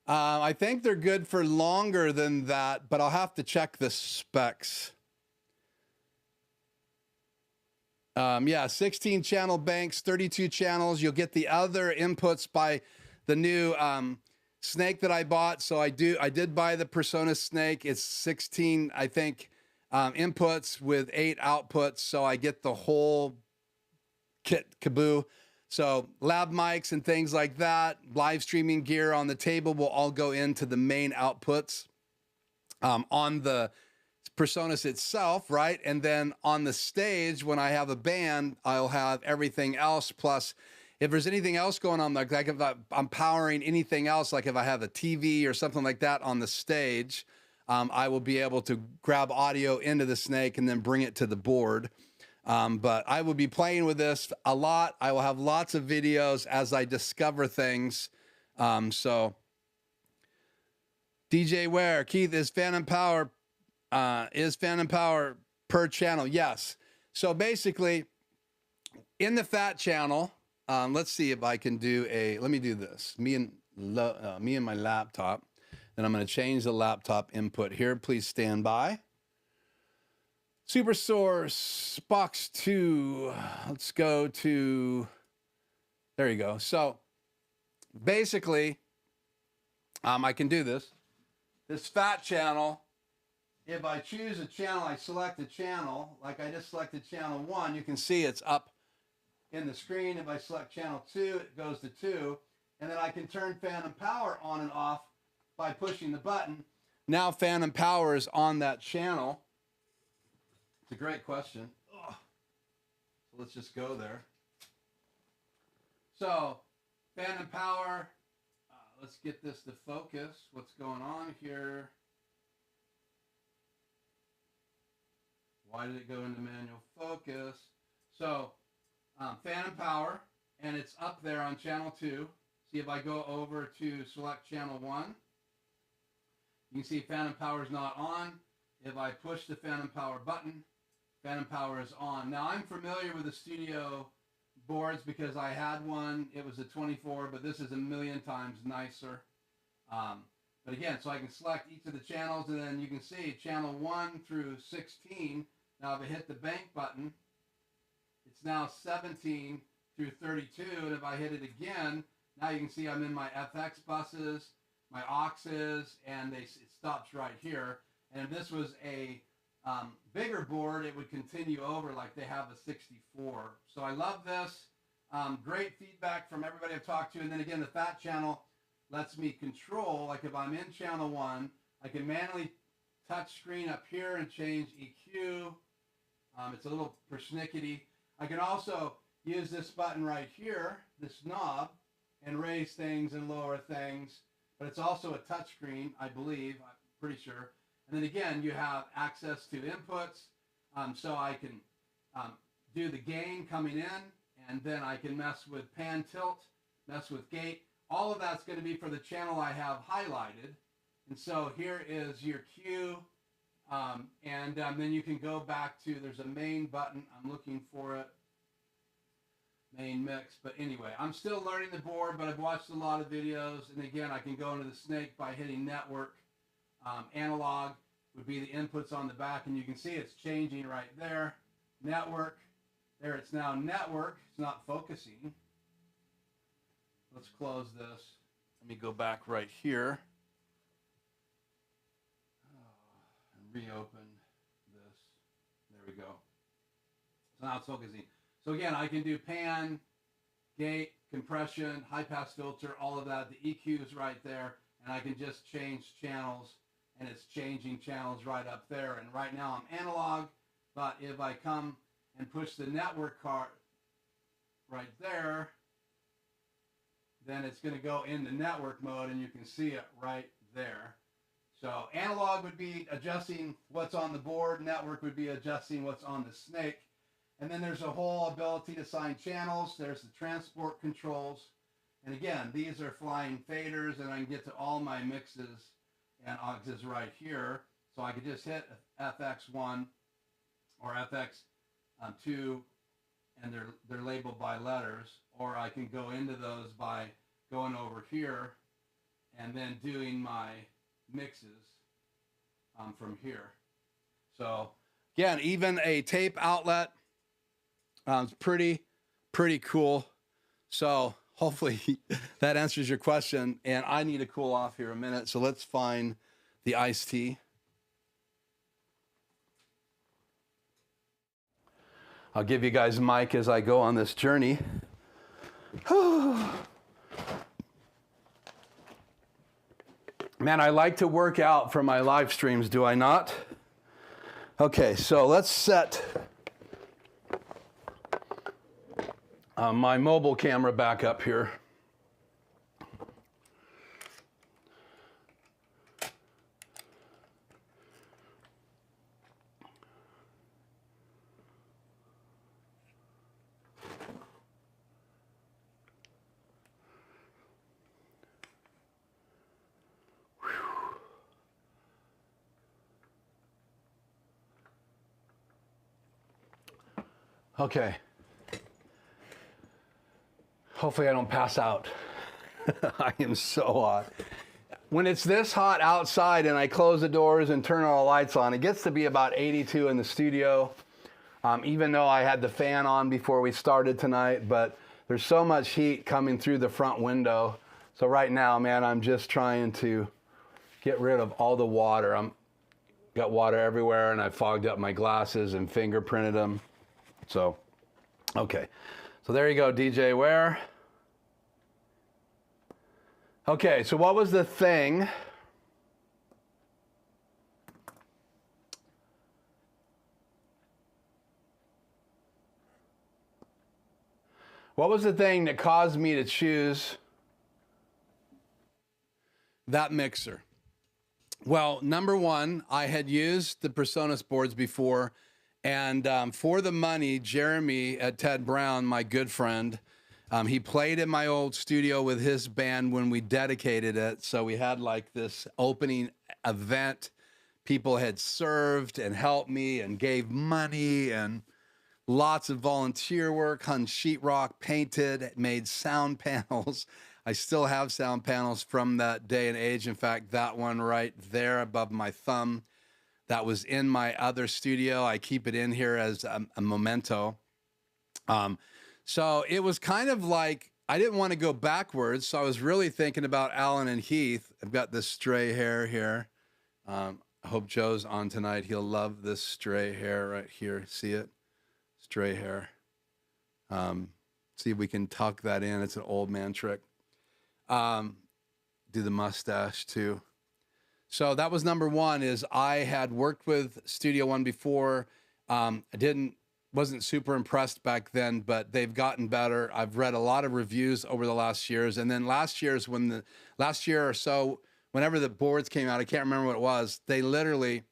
[SPEAKER 1] I think they're good for longer than that, but I'll have to check the specs. Yeah, 16 channel banks, 32 channels. You'll get the other inputs by the new snake that I bought. So I did buy the PreSonus snake. It's 16, I think, inputs with 8 outputs. So I get the whole kit kaboo. So lab mics and things like that, live streaming gear on the table will all go into the main outputs on the PreSonus itself, right? And then on the stage, when I have a band, I'll have everything else. Plus, if there's anything else going on, like if I'm powering anything else, like if I have a TV or something like that on the stage, I will be able to grab audio into the snake and then bring it to the board. But I will be playing with this a lot. I will have lots of videos as I discover things. So DJ Ware, Keith, is Phantom Power per channel? Yes. So basically in the fat channel, let's see if I can do let me do this. Me and my laptop. Then I'm going to change the laptop input here. Please stand by. Super Source, box 2. Let's go to, there you go. So basically, I can do this. This fat channel, if I choose a channel, I select a channel, like I just selected channel 1, you can see it's up in the screen. If I select channel 2, it goes to 2. And then I can turn Phantom Power on and off by pushing the button. Now Phantom Power is on that channel. It's a great question. So let's just go there. So, Phantom Power, let's get this to focus. What's going on here? Why did it go into manual focus? So, Phantom Power, and it's up there on channel 2. See if I go over to select channel 1. You can see Phantom Power is not on. If I push the Phantom Power button, Phantom Power is on. Now, I'm familiar with the studio boards because I had one. It was a 24, but this is a million times nicer. But again, so I can select each of the channels, and then you can see channel 1 through 16. Now, if I hit the bank button, it's now 17 through 32. And if I hit it again, now you can see I'm in my FX buses, my auxes, and it stops right here. And if this was a bigger board, it would continue over like they have a 64. So I love this. Great feedback from everybody I've talked to. And then again, the fat channel lets me control, like if I'm in channel 1, I can manually touch screen up here and change EQ. It's a little persnickety. I can also use this button right here, this knob, and raise things and lower things. But it's also a touch screen, I believe, I'm pretty sure. And then again, you have access to inputs, so I can do the gain coming in, and then I can mess with pan tilt, mess with gate. All of that's going to be for the channel I have highlighted. And so here is your cue, and then you can go back to, there's a main button, I'm looking for it, main mix. But anyway, I'm still learning the board, but I've watched a lot of videos, and again, I can go into the snake by hitting network. Analog would be the inputs on the back, and you can see it's changing right there. Network, there it's now network. It's not focusing. Let's close this. Let me go back right here. And reopen this. There we go. So now it's focusing. So again, I can do pan, gate, compression, high pass filter, all of that. The EQ is right there, and I can just change channels. And it's changing channels right up there. And right now I'm analog, but if I come and push the network card right there, then it's going to go into network mode, and you can see it right there. So analog would be adjusting what's on the board. Network would be adjusting what's on the snake. And then there's a whole ability to assign channels. There's the transport controls. And again, these are flying faders, and I can get to all my mixes and auxes right here. So I could just hit FX1 or FX2, and they're labeled by letters, or I can go into those by going over here and then doing my mixes from here. So again, even a tape outlet, it's pretty cool. So hopefully that answers your question. And I need to cool off here a minute. So let's find the iced tea. I'll give you guys a mic as I go on this journey. Man, I like to work out for my live streams, do I not? Okay, so let's set my mobile camera back up here. Okay. Hopefully I don't pass out. I am so hot. When it's this hot outside and I close the doors and turn all the lights on, it gets to be about 82 in the studio. Even though I had the fan on before we started tonight, but there's so much heat coming through the front window. So right now, man, I'm just trying to get rid of all the water. Got water everywhere, and I fogged up my glasses and fingerprinted them. So, okay. So there you go, DJ Ware. Okay, so what was the thing? What was the thing that caused me to choose that mixer? Well, number one, I had used the PreSonus boards before, and for the money, Jeremy at Ted Brown, my good friend, he played in my old studio with his band when we dedicated it. So we had like this opening event. People had served and helped me and gave money and lots of volunteer work, hung sheetrock, painted, made sound panels. I still have sound panels from that day and age. In fact, that one right there above my thumb, that was in my other studio. I keep it in here as a memento. So it was kind of like, I didn't want to go backwards. So I was really thinking about Alan and Heath. I've got this stray hair here. I hope Joe's on tonight. He'll love this stray hair right here. See it? Stray hair. See if we can tuck that in. It's an old man trick. Do the mustache too. So that was number one, is I had worked with Studio One before. Wasn't super impressed back then, but they've gotten better. I've read a lot of reviews over the last years. And then last year or so, whenever the boards came out, I can't remember what it was, they literally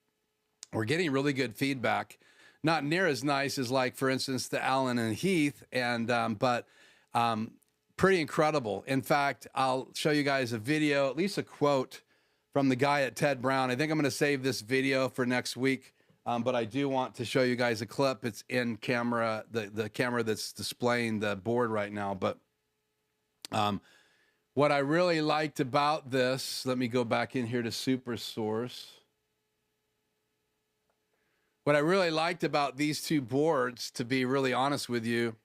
[SPEAKER 1] were getting really good feedback. Not near as nice as, like, for instance, the Allen and Heath, but pretty incredible. In fact, I'll show you guys a video, at least a quote from the guy at Ted Brown. I think I'm going to save this video for next week, but I do want to show you guys a clip. It's in camera, the camera that's displaying the board right now. But what I really liked about this, let me go back in here to Super Source. What I really liked about these two boards, to be really honest with you,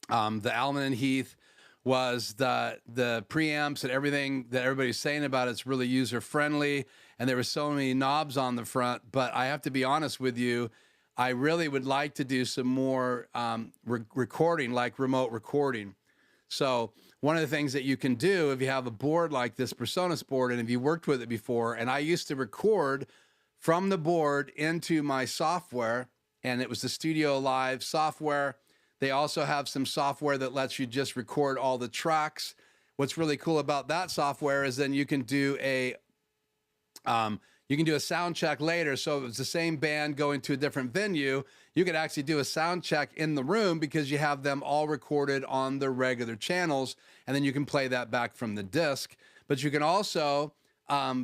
[SPEAKER 1] the Allen and Heath, was the preamps and everything that everybody's saying about it's really user friendly, and there were so many knobs on the front. But I have to be honest with you, I really would like to do some more recording, like remote recording. So one of the things that you can do if you have a board like this PreSonus board, and if you worked with it before, and I used to record from the board into my software, and it was the StudioLive software. They also have some software that lets you just record all the tracks. What's really cool about that software is then you can do you can do a sound check later. So if it's the same band going to a different venue, you could actually do a sound check in the room because you have them all recorded on their regular channels, and then you can play that back from the disc. But you can also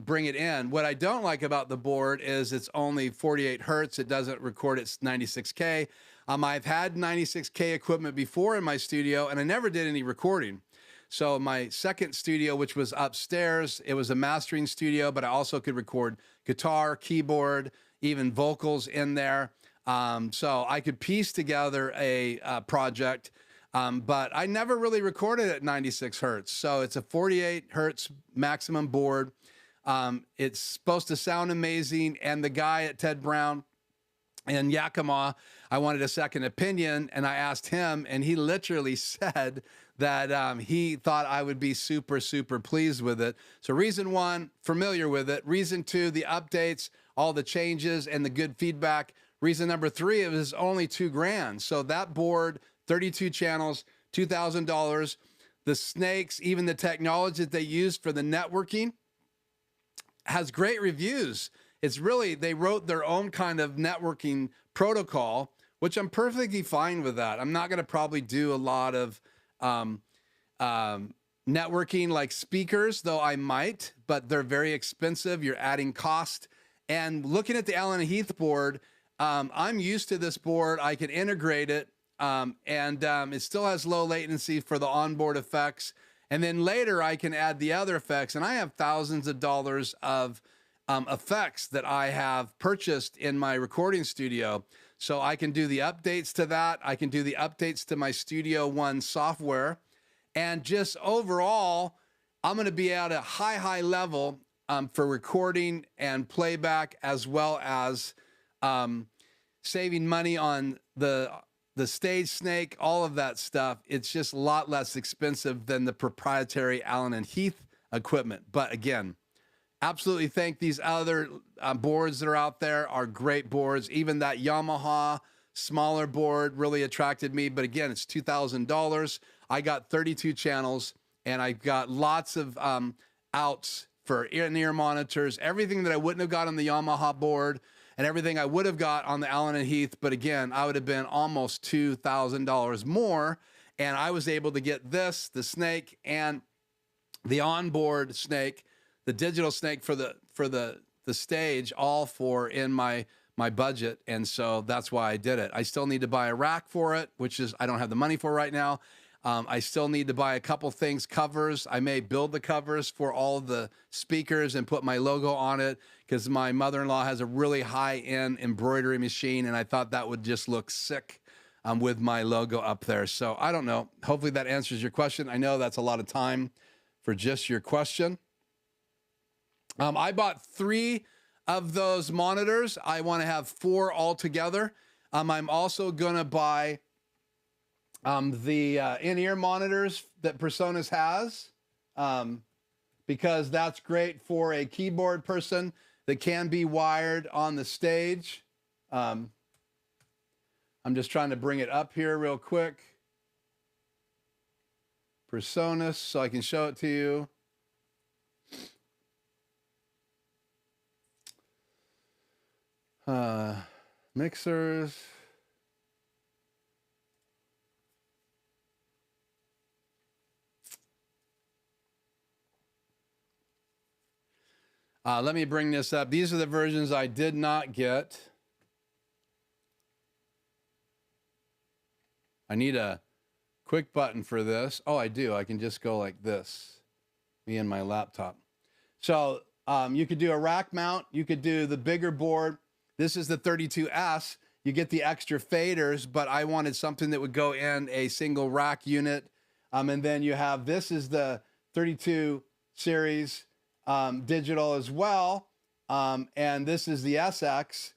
[SPEAKER 1] bring it in. What I don't like about the board is it's only 48 hertz. It doesn't record at 96K. I've had 96K equipment before in my studio, and I never did any recording. So my second studio, which was upstairs, it was a mastering studio, but I also could record guitar, keyboard, even vocals in there. So I could piece together a project, but I never really recorded at 96 hertz. So it's a 48 hertz maximum board. It's supposed to sound amazing. And the guy at Ted Brown and Yakima, I wanted a second opinion, and I asked him, and he literally said that he thought I would be super, super pleased with it. So reason one, familiar with it. Reason two, the updates, all the changes and the good feedback. Reason number three, it was only $2,000. So that board, 32 channels, $2,000. The snakes, even the technology that they used for the networking, has great reviews. It's really, they wrote their own kind of networking protocol, which I'm perfectly fine with that. I'm not going to probably do a lot of networking like speakers, though I might, but they're very expensive. You're adding cost. And looking at the Allen & Heath board, I'm used to this board. I can integrate it, and it still has low latency for the onboard effects. And then later I can add the other effects. And I have thousands of dollars of effects that I have purchased in my recording studio. So I can do the updates to that. I can do the updates to my Studio One software. And just overall, I'm going to be at a high level for recording and playback, as well as saving money on the stage snake, all of that stuff. It's just a lot less expensive than the proprietary Allen & Heath equipment. But again, absolutely think these other boards that are out there are great boards. Even that Yamaha smaller board really attracted me. But again, it's $2,000. I got 32 channels, and I've got lots of outs for in-ear monitors, everything that I wouldn't have got on the Yamaha board, and everything I would have got on the Allen & Heath. But again, I would have been almost $2,000 more. And I was able to get this, the snake, and the onboard snake, the digital snake for the stage, all for in my budget. And so that's why I did it. I still need to buy a rack for it, which is I don't have the money for right now. I still need to buy a couple things, covers. I may build the covers for all the speakers and put my logo on it, because my mother-in-law has a really high-end embroidery machine, and I thought that would just look sick with my logo up there. So I don't know. Hopefully that answers your question. I know that's a lot of time for just your question. I bought 3 of those monitors. I want to have 4 altogether. I'm also going to buy the in-ear monitors that PreSonus has, because that's great for a keyboard person that can be wired on the stage. I'm just trying to bring it up here real quick. PreSonus, so I can show it to you. Mixers. Let me bring this up. These are the versions I did not get. I need a quick button for this. Oh, I do. I can just go like this, me and my laptop. So you could do a rack mount. You could do the bigger board. This is the 32S. You get the extra faders, but I wanted something that would go in a single rack unit. And then you have, this is the 32 series digital as well. And this is the SX.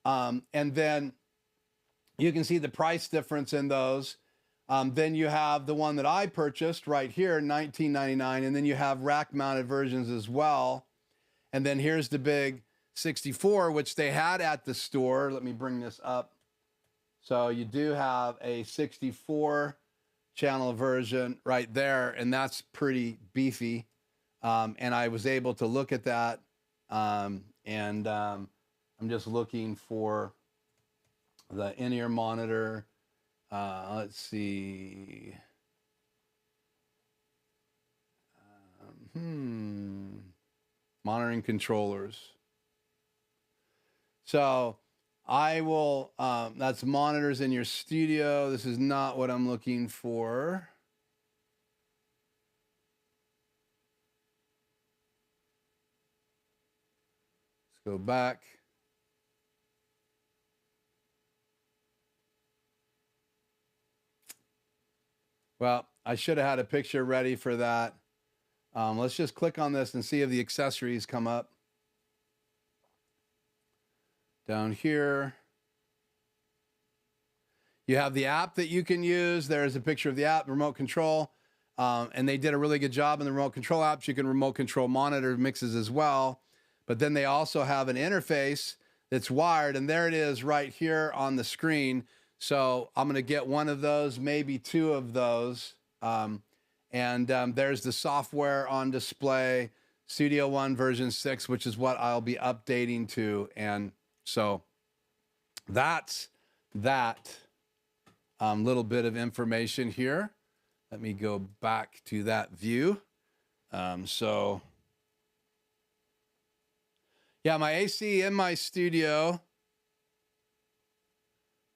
[SPEAKER 1] And then you can see the price difference in those. Then you have the one that I purchased right here, $19.99. And then you have rack mounted versions as well. And then here's the big 64, which they had at the store. Let me bring this up. So you do have a 64 channel version right there, and that's pretty beefy. And I was able to look at that And I'm just looking for the in-ear monitor. Let's see. Monitoring controllers. So I will, that's monitors in your studio. This is not what I'm looking for. Let's go back. Well, I should have had a picture ready for that. Let's just click on this and see if the accessories come up. Down here, you have the app that you can use. There's a picture of the app, remote control. And they did a really good job in the remote control apps. You can remote control monitor mixes as well. But then they also have an interface that's wired, and there it is right here on the screen. So I'm gonna get one of those, maybe two of those. There's the software on display, Studio One version 6, which is what I'll be updating to. And so that's that little bit of information here. Let me go back to that view. Yeah, my AC in my studio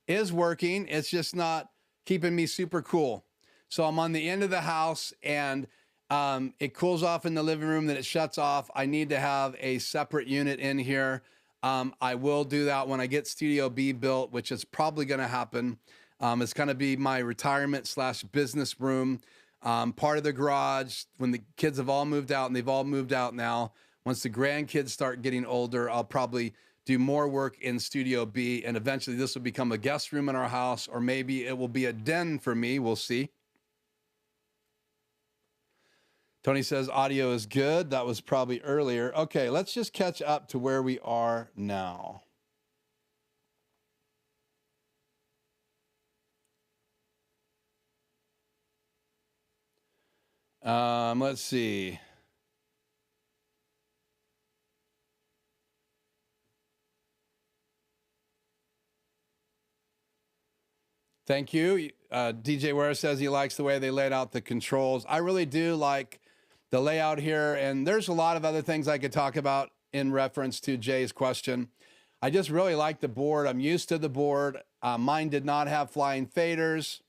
[SPEAKER 1] is working. It's just not keeping me super cool. So I'm on the end of the house, and it cools off in the living room, then it shuts off. I need to have a separate unit in here. I will do that when I get Studio B built, which is probably going to happen. It's going to be my retirement / business room, part of the garage. When the kids have all moved out, and they've all moved out now, once the grandkids start getting older, I'll probably do more work in Studio B, and eventually this will become a guest room in our house, or maybe it will be a den for me. We'll see. Tony says audio is good. That was probably earlier. Okay, let's just catch up to where we are now. Let's see. Thank you. DJ Ware says he likes the way they laid out the controls. I really do like the layout here, and there's a lot of other things I could talk about in reference to Jay's question. I just really like the board. I'm used to the board. Mine did not have flying faders.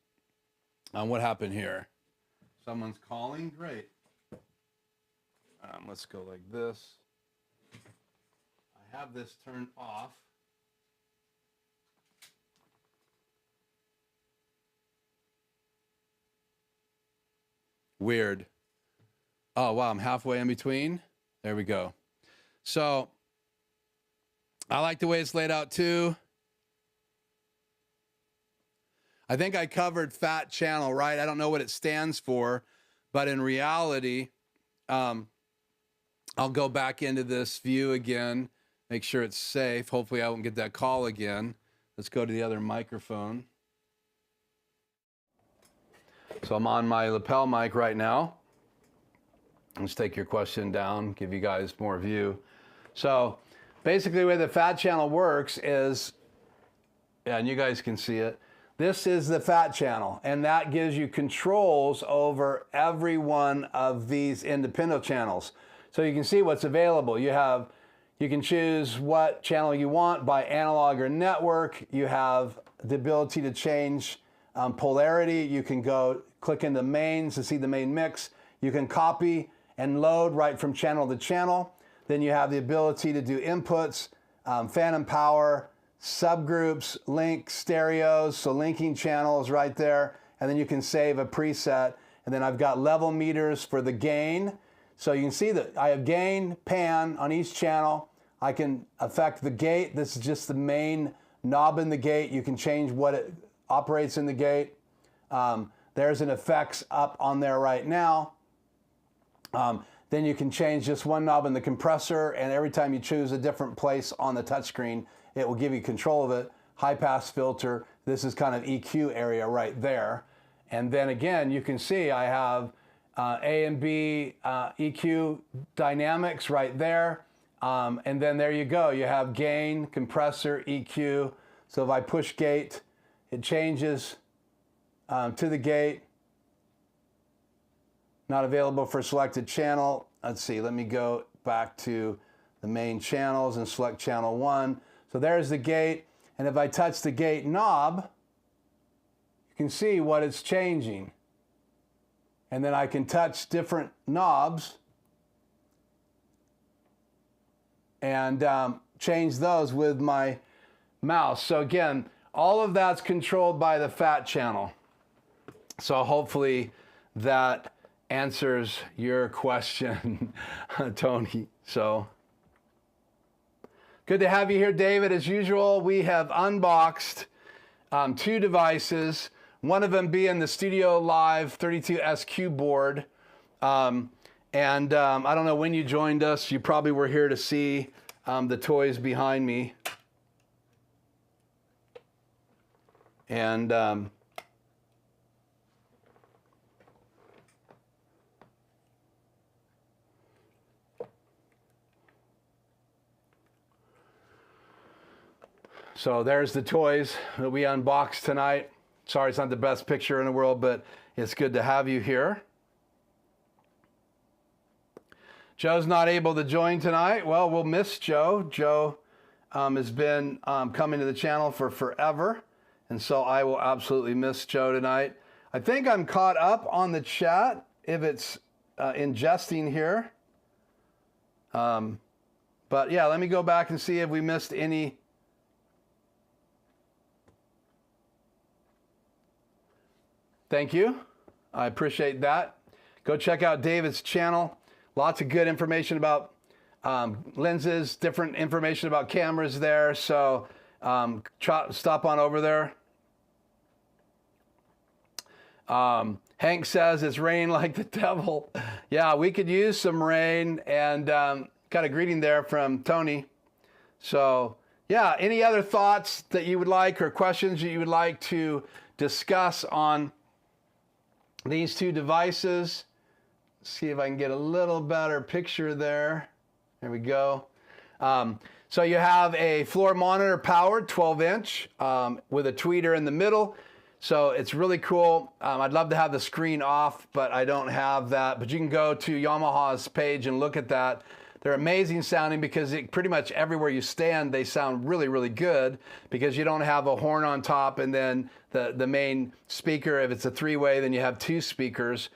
[SPEAKER 1] What happened here? Someone's calling? Great. Let's go like this. I have this turned off. Weird. Oh, wow, I'm halfway in between. There we go. So I like the way it's laid out too. I think I covered fat channel, right? I don't know what it stands for, but in reality, I'll go back into this view again, make sure it's safe. Hopefully I won't get that call again. Let's go to the other microphone. So I'm on my lapel mic right now. Let's take your question down, give you guys more view. So basically the way the fat channel works is, yeah, and you guys can see it. This is the fat channel, and that gives you controls over every one of these independent channels. So you can see what's available. You can choose what channel you want by analog or network. You have the ability to change polarity. You can go click into mains to see the main mix. You can copy and load right from channel to channel. Then you have the ability to do inputs, phantom power, subgroups, link stereos, so linking channels right there. And then you can save a preset. And then I've got level meters for the gain. So you can see that I have gain, pan on each channel. I can affect the gate. This is just the main knob in the gate. You can change what it operates in the gate. There's an effects up on there right now. Then you can change just one knob in the compressor, and every time you choose a different place on the touchscreen, it will give you control of it. High pass filter. This is kind of EQ area right there. And then again, you can see I have A and B EQ dynamics right there. And then there you go. You have gain, compressor, EQ. So if I push gate, it changes to the gate. Not available for selected channel. Let's see, let me go back to the main channels and select channel 1. So there's the gate. And if I touch the gate knob, you can see what it's changing. And then I can touch different knobs and change those with my mouse. So again, all of that's controlled by the fat channel. So hopefully that answers your question, Tony. So good to have you here, David. As usual, we have unboxed 2 devices, one of them being the StudioLive 32SC board. I don't know when you joined us. You probably were here to see the toys behind me. And so there's the toys that we unboxed tonight. Sorry, it's not the best picture in the world, but it's good to have you here. Joe's not able to join tonight. Well, we'll miss Joe. Joe has been coming to the channel for forever, and so I will absolutely miss Joe tonight. I think I'm caught up on the chat if it's ingesting here. But yeah, let me go back and see if we missed any. Thank you. I appreciate that. Go check out David's channel. Lots of good information about lenses, different information about cameras there. So stop on over there. Hank says it's raining like the devil. Yeah, we could use some rain, and got a greeting there from Tony. So yeah, any other thoughts that you would like or questions that you would like to discuss on these 2 devices? See if I can get a little better picture there. There we go. So you have a floor monitor powered 12-inch with a tweeter in the middle. So it's really cool. I'd love to have the screen off, but I don't have that. But you can go to Yamaha's page and look at that. They're amazing sounding because pretty much everywhere you stand, they sound really, really good because you don't have a horn on top and then the main speaker. If it's a 3-way, then you have 2 speakers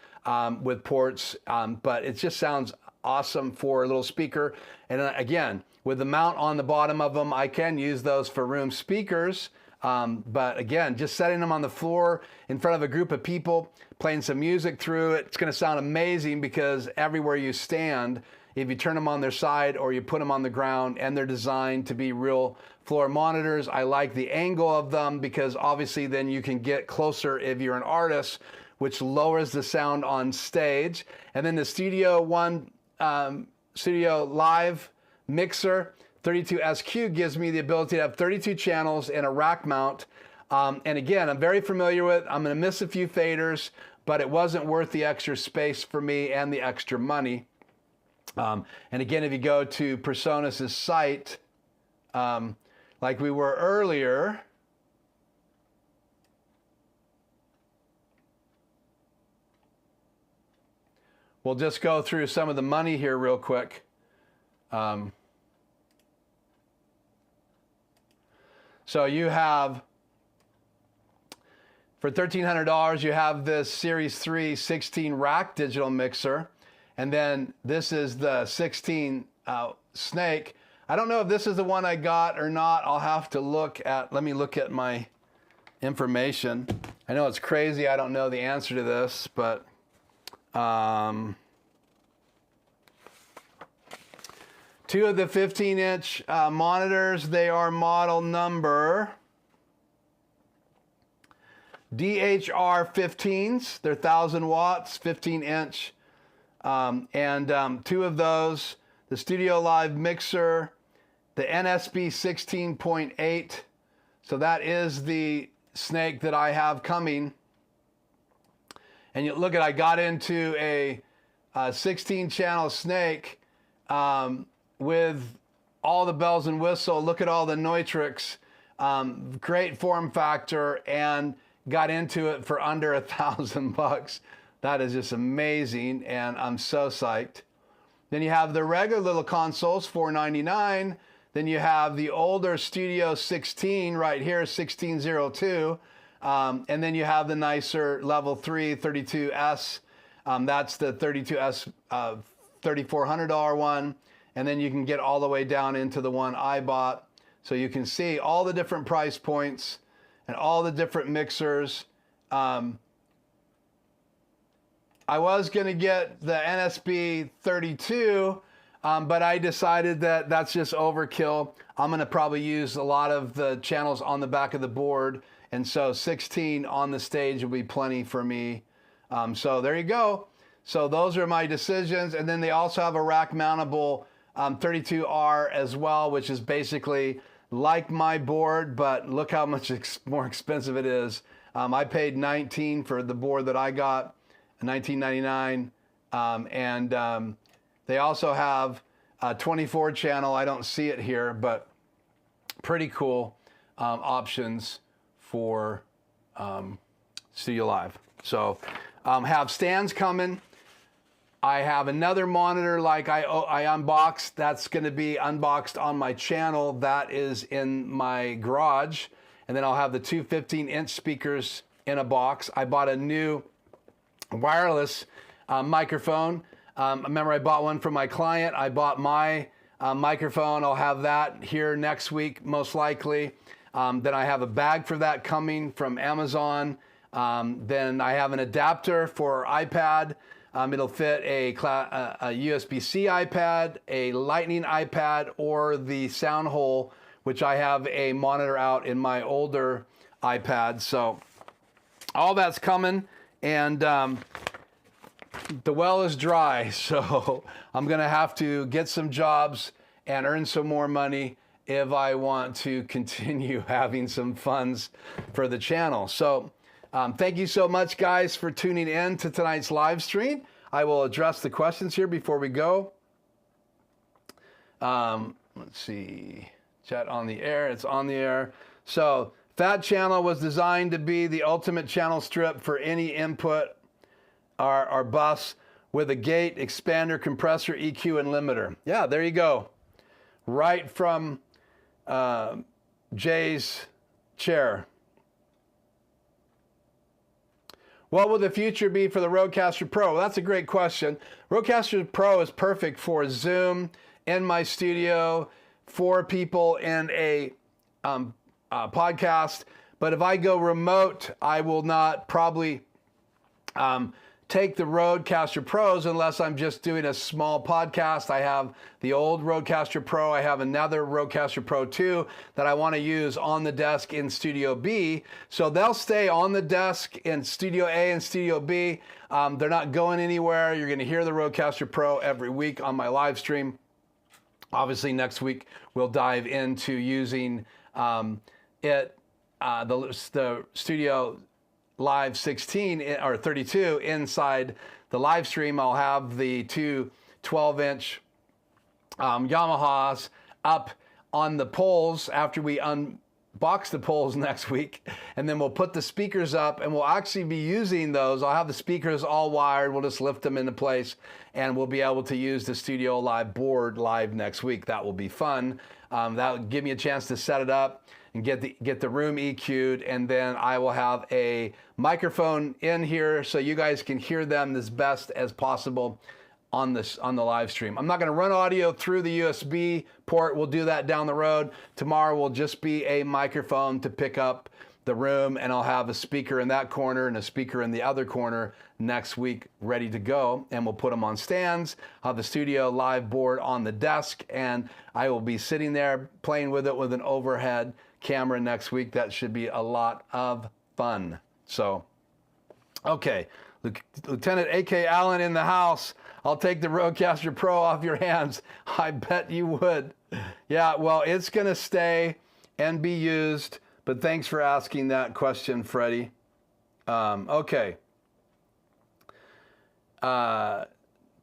[SPEAKER 1] with ports. But it just sounds awesome for a little speaker. And again, with the mount on the bottom of them, I can use those for room speakers. But again, just setting them on the floor in front of a group of people, playing some music through it, it's going to sound amazing because everywhere you stand, if you turn them on their side or you put them on the ground, and they're designed to be real floor monitors. I like the angle of them because obviously then you can get closer if you're an artist, which lowers the sound on stage. And then the StudioLive mixer 32SC gives me the ability to have 32 channels and a rack mount. And again, I'm very familiar with. I'm going to miss a few faders, but it wasn't worth the extra space for me and the extra money. And again, if you go to PreSonus' site, like we were earlier, we'll just go through some of the money here real quick. So you have, for $1,300, you have this Series 3 16 rack digital mixer. And then this is the 16 snake. I don't know if this is the one I got or not. I'll have to look at, let me look at my information. I know it's crazy. I don't know the answer to this, but two of the 15-inch monitors, they are model number DHR 15s. They're 1,000 watts, 15-inch. Two of those, the StudioLive mixer, the NSB 16.8. So that is the snake that I have coming. And you look at, I got into a 16 channel snake with all the bells and whistles. Look at all the Neutrix. Great form factor, and got into it for under $1,000. That is just amazing, and I'm so psyched. Then you have the regular little consoles, $499. Then you have the older Studio 16 right here, 1602. And then you have the nicer level 3 32S. That's the 32S $3,400 one. And then you can get all the way down into the one I bought. So you can see all the different price points and all the different mixers. I was going to get the NSB 32, but I decided that that's just overkill. I'm going to probably use a lot of the channels on the back of the board. And so 16 on the stage will be plenty for me. So there you go. So those are my decisions. And then they also have a rack mountable 32R as well, which is basically like my board, but look how much more expensive it is. I paid $19 for the board that I got, $19.99. They also have a 24 channel. I don't see it here, but pretty cool options for StudioLive. So have stands coming. I have another monitor like I unboxed. That's going to be unboxed on my channel. That is in my garage. And then I'll have the two 15-inch speakers in a box. I bought a new wireless microphone. Remember, I bought one for my client. I bought my microphone. I'll have that here next week, most likely. Then I have a bag for that coming from Amazon. Then I have an adapter for iPad. It'll fit a USB-C iPad, a Lightning iPad, or the sound hole, which I have a monitor out in my older iPad. So all that's coming, and the well is dry. So I'm going to have to get some jobs and earn some more money if I want to continue having some funds for the channel. So thank you so much, guys, for tuning in to tonight's live stream. I will address the questions here before we go. Let's see. Chat on the air. It's on the air. So that channel was designed to be the ultimate channel strip for any input or bus with a gate, expander, compressor, EQ, and limiter. Yeah, there you go. Right from Jay's chair. What will the future be for the Rodecaster Pro? Well, that's a great question. Rodecaster Pro is perfect for Zoom, in my studio, for people in a podcast. But if I go remote, I will not probably take the Rodecaster Pros unless I'm just doing a small podcast. I have the old Rodecaster Pro. I have another Rodecaster Pro 2 that I want to use on the desk in Studio B. So they'll stay on the desk in Studio A and Studio B. They're not going anywhere. You're going to hear the Rodecaster Pro every week on my live stream. Obviously, next week we'll dive into using the Studio Live 16 or 32 inside the live stream. I'll have the two 12-inch Yamahas up on the poles after we unbox the poles next week, and then we'll put the speakers up, and we'll actually be using those. I'll have the speakers all wired. We'll just lift them into place, and we'll be able to use the StudioLive board live next week. That will be fun. That'll give me a chance to set it up and get the room EQ'd, and then I will have a microphone in here so you guys can hear them as best as possible on the live stream. I'm not going to run audio through the USB port. We'll do that down the road. Tomorrow will just be a microphone to pick up the room, and I'll have a speaker in that corner and a speaker in the other corner next week ready to go, and we'll put them on stands. I'll have the StudioLive board on the desk, and I will be sitting there playing with it with an overhead camera next week. That should be a lot of fun. So, okay, Lieutenant A.K. Allen in the house. I'll take the Rodecaster Pro off your hands. I bet you would. Yeah, well, it's going to stay and be used, but thanks for asking that question, Freddie. Okay.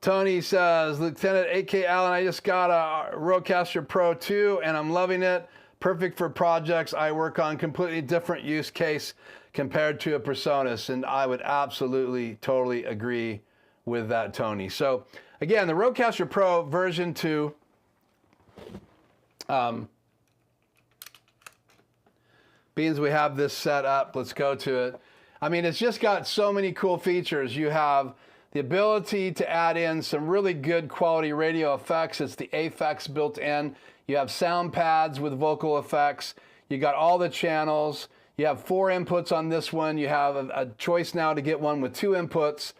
[SPEAKER 1] Tony says, Lieutenant AK Allen, I just got a Rodecaster Pro 2 and I'm loving it. Perfect for projects I work on, completely different use case compared to a PreSonus. And I would absolutely, totally agree with that, Tony. So again, the Rodecaster Pro version 2, being we have this set up, let's go to it. I mean, it's just got so many cool features. You have the ability to add in some really good quality radio effects. It's the AFX built in. You have sound pads with vocal effects. You got all the channels. You have 4 inputs on this one. You have a choice now to get one with 2 inputs.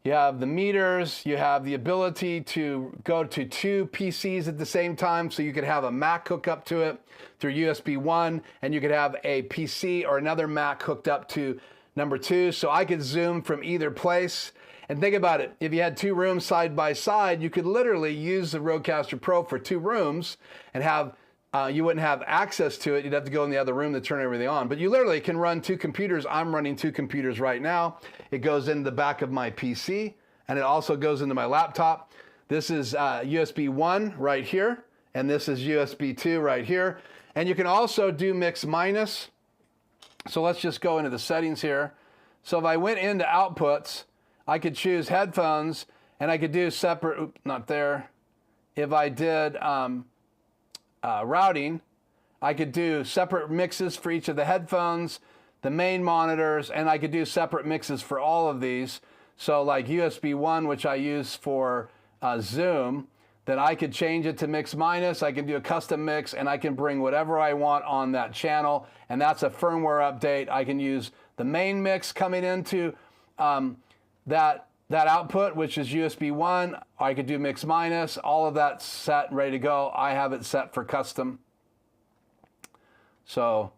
[SPEAKER 1] You have the meters. You have the ability to go to 2 PCs at the same time, so you could have a Mac hook up to it through USB 1, and you could have a PC or another Mac hooked up to number 2, so I could zoom from either place. And think about it, if you had 2 rooms side by side, you could literally use the Rodecaster Pro for 2 rooms and have, you wouldn't have access to it. You'd have to go in the other room to turn everything on. But you literally can run 2 computers. I'm running 2 computers right now. It goes in the back of my PC, and it also goes into my laptop. This is USB 1 right here, and this is USB 2 right here. And you can also do mix minus. So let's just go into the settings here. So if I went into outputs, I could choose headphones, and I could do separate, oops, not there. If I did routing, I could do separate mixes for each of the headphones, the main monitors, and I could do separate mixes for all of these. So like USB 1, which I use for Zoom, then I could change it to mix minus. I can do a custom mix, and I can bring whatever I want on that channel, and that's a firmware update. I can use the main mix coming into that output, which is USB 1. I could do mix minus. All of that's set and ready to go. I have it set for custom. So,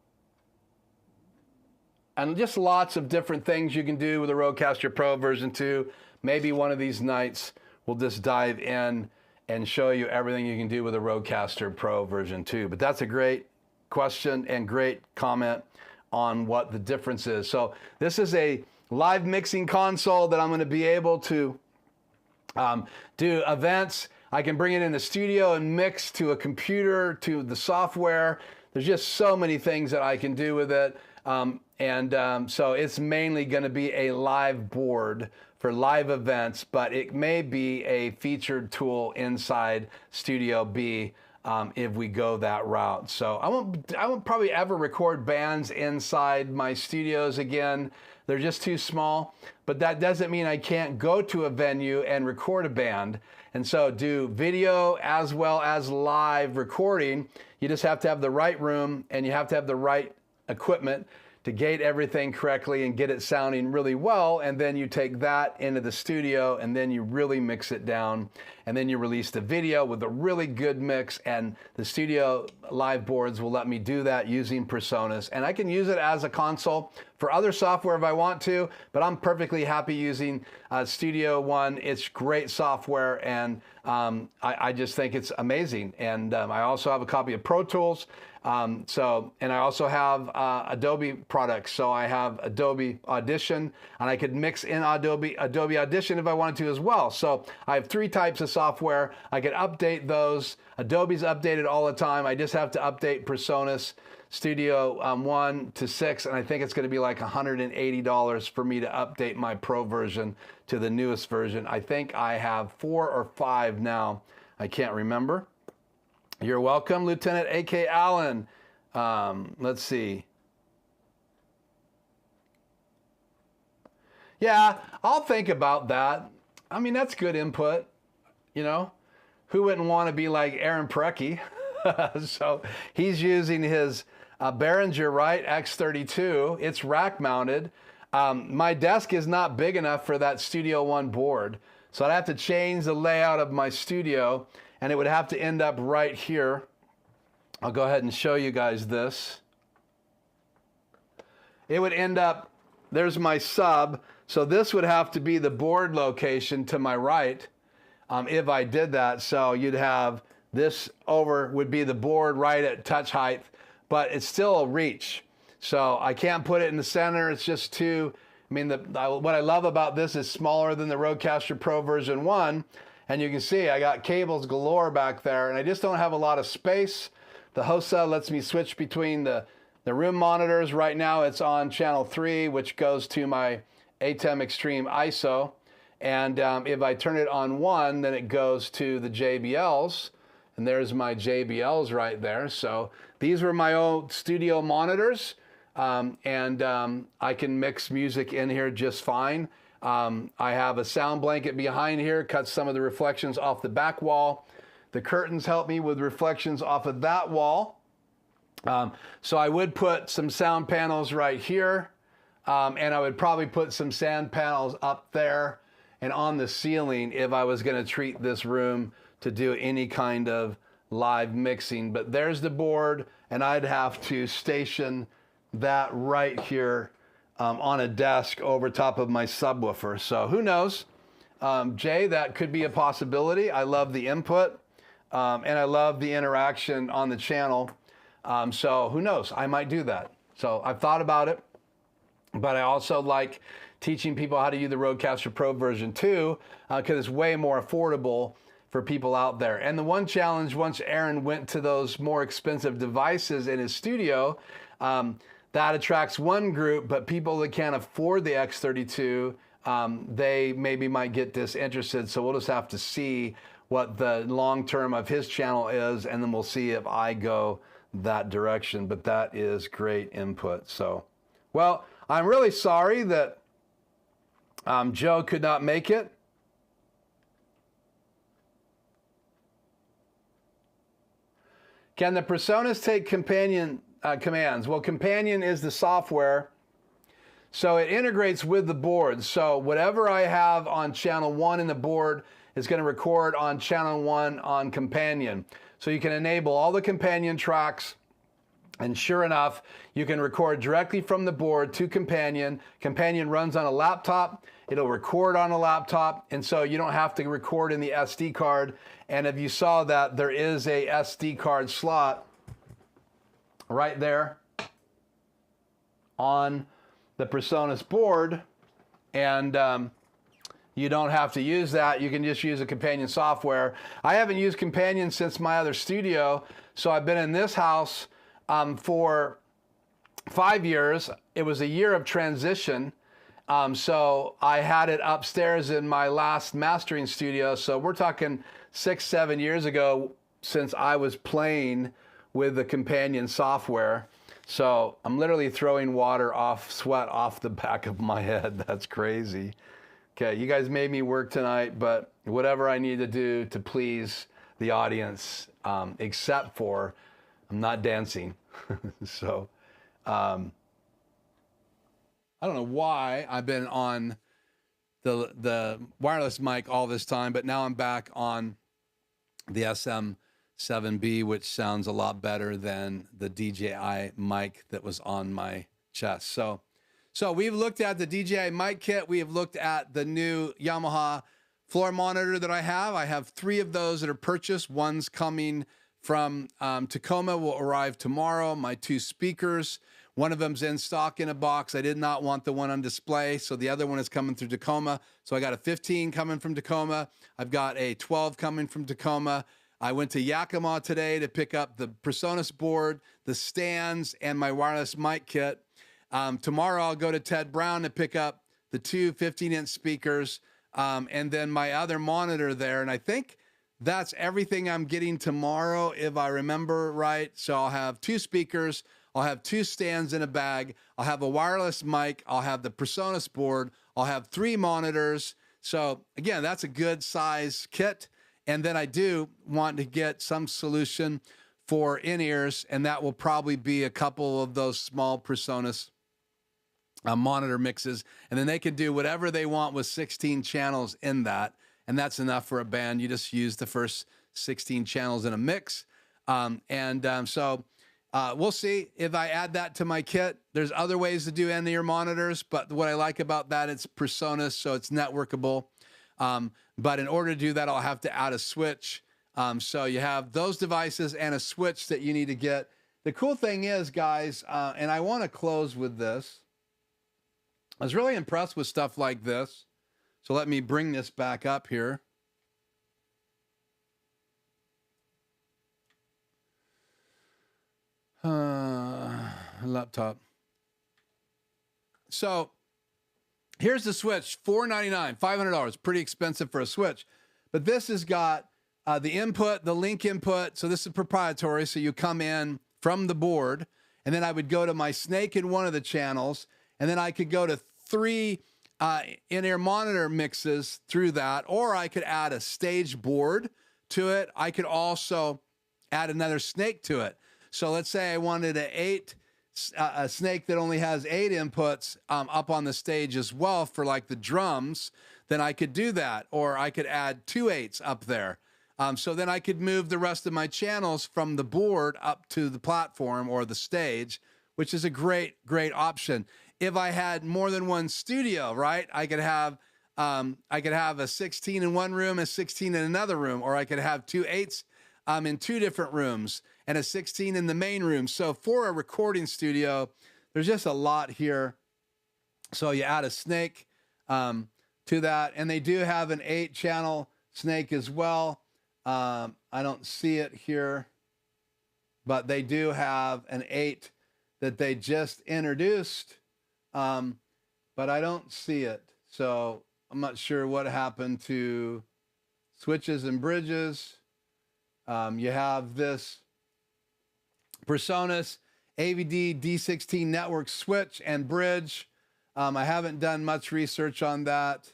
[SPEAKER 1] and just lots of different things you can do with the Rodecaster Pro version 2. Maybe one of these nights we'll just dive in and show you everything you can do with a Rodecaster Pro version 2. But that's a great question and great comment on what the difference is. So this is a live mixing console that I'm going to be able to do events. I can bring it in the studio and mix to a computer, to the software. There's just so many things that I can do with it. So it's mainly going to be a live board for live events, but it may be a featured tool inside Studio B if we go that route. So I won't probably ever record bands inside my studios again. They're just too small, but that doesn't mean I can't go to a venue and record a band. And so do video as well as live recording. You just have to have the right room, and you have to have the right equipment to gate everything correctly and get it sounding really well. And then you take that into the studio, and then you really mix it down, and then you release the video with a really good mix, and the studio live boards will let me do that using PreSonus. And I can use it as a console for other software if I want to, but I'm perfectly happy using Studio One. It's great software, and I just think it's amazing. And I also have a copy of Pro Tools. And I also have Adobe products. So I have Adobe Audition, and I could mix in Adobe Audition if I wanted to as well. So I have 3 types of software. I could update those. Adobe's updated all the time. I just have to update PreSonus Studio 1 to 6, and I think it's going to be like $180 for me to update my Pro version to the newest version. I think I have 4 or 5 now. I can't remember. You're welcome, Lieutenant AK Allen. Let's see. Yeah, I'll think about that. I mean, that's good input. You know, who wouldn't want to be like Aaron Parecki? So he's using his Behringer, right? X32. It's rack mounted. My desk is not big enough for that Studio One board. So I'd have to change the layout of my studio, and it would have to end up right here. I'll go ahead and show you guys this. It would end up, there's my sub. So this would have to be the board location to my right if I did that. So you'd have this over would be the board right at touch height, but it's still a reach. So I can't put it in the center. It's just too I mean, what I love about this is smaller than the Rodecaster Pro version 1. And you can see I got cables galore back there, and I just don't have a lot of space. The HOSA lets me switch between the room monitors. Right now it's on channel 3, which goes to my ATEM Extreme ISO. And if I turn it on 1, then it goes to the JBLs. And there's my JBLs right there. So these were my old studio monitors. I can mix music in here just fine. I have a sound blanket behind here, cuts some of the reflections off the back wall. The curtains help me with reflections off of that wall. So I would put some sound panels right here, and I would probably put some sound panels up there and on the ceiling if I was going to treat this room to do any kind of live mixing. But there's the board, and I'd have to station that right here on a desk over top of my subwoofer. So who knows? Jay, that could be a possibility. I love the input, and I love the interaction on the channel. So who knows? I might do that. So I've thought about it, but I also like teaching people how to use the Rodecaster Pro version 2 because it's way more affordable for people out there. And the one challenge, once Aaron went to those more expensive devices in his studio, that attracts one group, but people that can't afford the X32, they maybe might get disinterested. So we'll just have to see what the long term of his channel is, and then we'll see if I go that direction. But that is great input. So, well, I'm really sorry that Joe could not make it. Can the PreSonus take companion commands? Well, companion is the software, so it integrates with the board. So whatever I have on channel 1 in the board is going to record on channel 1 on companion. So you can enable all the companion tracks, and sure enough, you can record directly from the board to companion. Companion runs on a laptop. It'll record on a laptop, and so you don't have to record in the SD card. And if you saw that, there is a SD card slot right there on the PreSonus board, and you don't have to use that. You can just use a companion software. I haven't used companion since my other studio, so I've been in this house for 5 years. It was a year of transition, so I had it upstairs in my last mastering studio. So we're talking 6-7 years ago since I was playing with the companion software. So I'm literally throwing sweat off the back of my head. That's crazy. Okay, you guys made me work tonight, but whatever I need to do to please the audience, except for I'm not dancing. So I don't know why I've been on the wireless mic all this time, but now I'm back on the SM7B, which sounds a lot better than the DJI mic that was on my chest. So we've looked at the DJI mic kit. We have looked at the new Yamaha floor monitor that I have. I have 3 of those that are purchased. One's coming from Tacoma, will arrive tomorrow. My 2 speakers, one of them's in stock in a box. I did not want the one on display, so the other one is coming through Tacoma. So I got a 15 coming from Tacoma. I've got a 12 coming from Tacoma. I went to Yakima today to pick up the PreSonus board, the stands, and my wireless mic kit. Tomorrow I'll go to Ted Brown to pick up the 2 15-inch speakers and then my other monitor there. And I think that's everything I'm getting tomorrow, if I remember right. So I'll have 2 speakers. I'll have 2 stands in a bag. I'll have a wireless mic. I'll have the PreSonus board. I'll have 3 monitors. So again, that's a good size kit. And then I do want to get some solution for in-ears, and that will probably be a couple of those small PreSonus monitor mixes. And then they can do whatever they want with 16 channels in that. And that's enough for a band. You just use the first 16 channels in a mix. So we'll see if I add that to my kit. There's other ways to do in-ear monitors, but what I like about that, it's PreSonus, so it's networkable. But in order to do that, I'll have to add a switch. So you have those devices and a switch that you need to get. The cool thing is, guys, and I want to close with this. I was really impressed with stuff like this. So let me bring this back up here. Laptop. So here's the switch, $499, $500, pretty expensive for a switch. But this has got the input, the link input. So this is proprietary. So you come in from the board, and then I would go to my snake in one of the channels, and then I could go to 3 in-ear monitor mixes through that, or I could add a stage board to it. I could also add another snake to it. So let's say I wanted a snake that only has 8 inputs up on the stage as well for like the drums, then I could do that. Or I could add 2 8s up there. So then I could move the rest of my channels from the board up to the platform or the stage, which is a great, great option. If I had more than one studio, right, I could have a 16 in one room, a 16 in another room, or I could have 2 8s in 2 different rooms and a 16 in the main room. So for a recording studio, there's just a lot here. So you add a snake to that, and they do have an 8-channel snake as well. I don't see it here, but they do have an 8 that they just introduced, but I don't see it. So I'm not sure what happened to switches and bridges. You have this PreSonus AVD D16 network switch and bridge. I haven't done much research on that.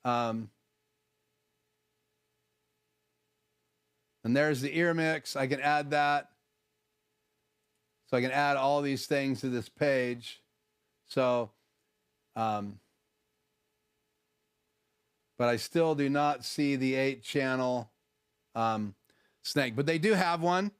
[SPEAKER 1] And there's the ear mix. I can add that. So I can add all these things to this page. So, but I still do not see the 8-channel snake, but they do have one.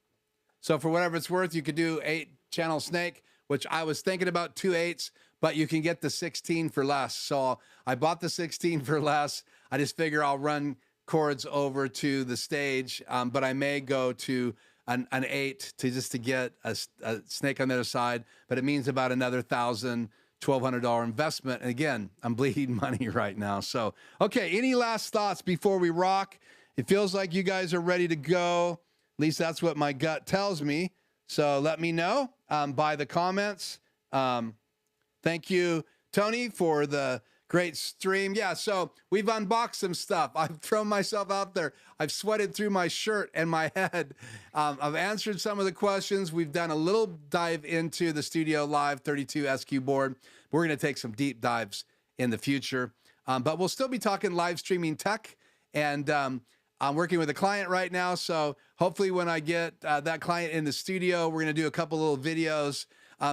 [SPEAKER 1] So for whatever it's worth, you could do 8-channel snake, which I was thinking about 2 8s, but you can get the 16 for less. So I bought the 16 for less. I just figure I'll run cords over to the stage, but I may go to an 8 to get a snake on the other side, but it means about another $1,000, $1,200 investment. And again, I'm bleeding money right now. So, okay, any last thoughts before we rock? It feels like you guys are ready to go. At least that's what my gut tells me. So let me know by the comments. Thank you, Tony, for the great stream. Yeah, so we've unboxed some stuff. I've thrown myself out there. I've sweated through my shirt and my head. I've answered some of the questions. We've done a little dive into the StudioLive 32SC board. We're going to take some deep dives in the future. But we'll still be talking live streaming tech. And I'm working with a client right now. So hopefully when I get that client in the studio, we're going to do a couple little videos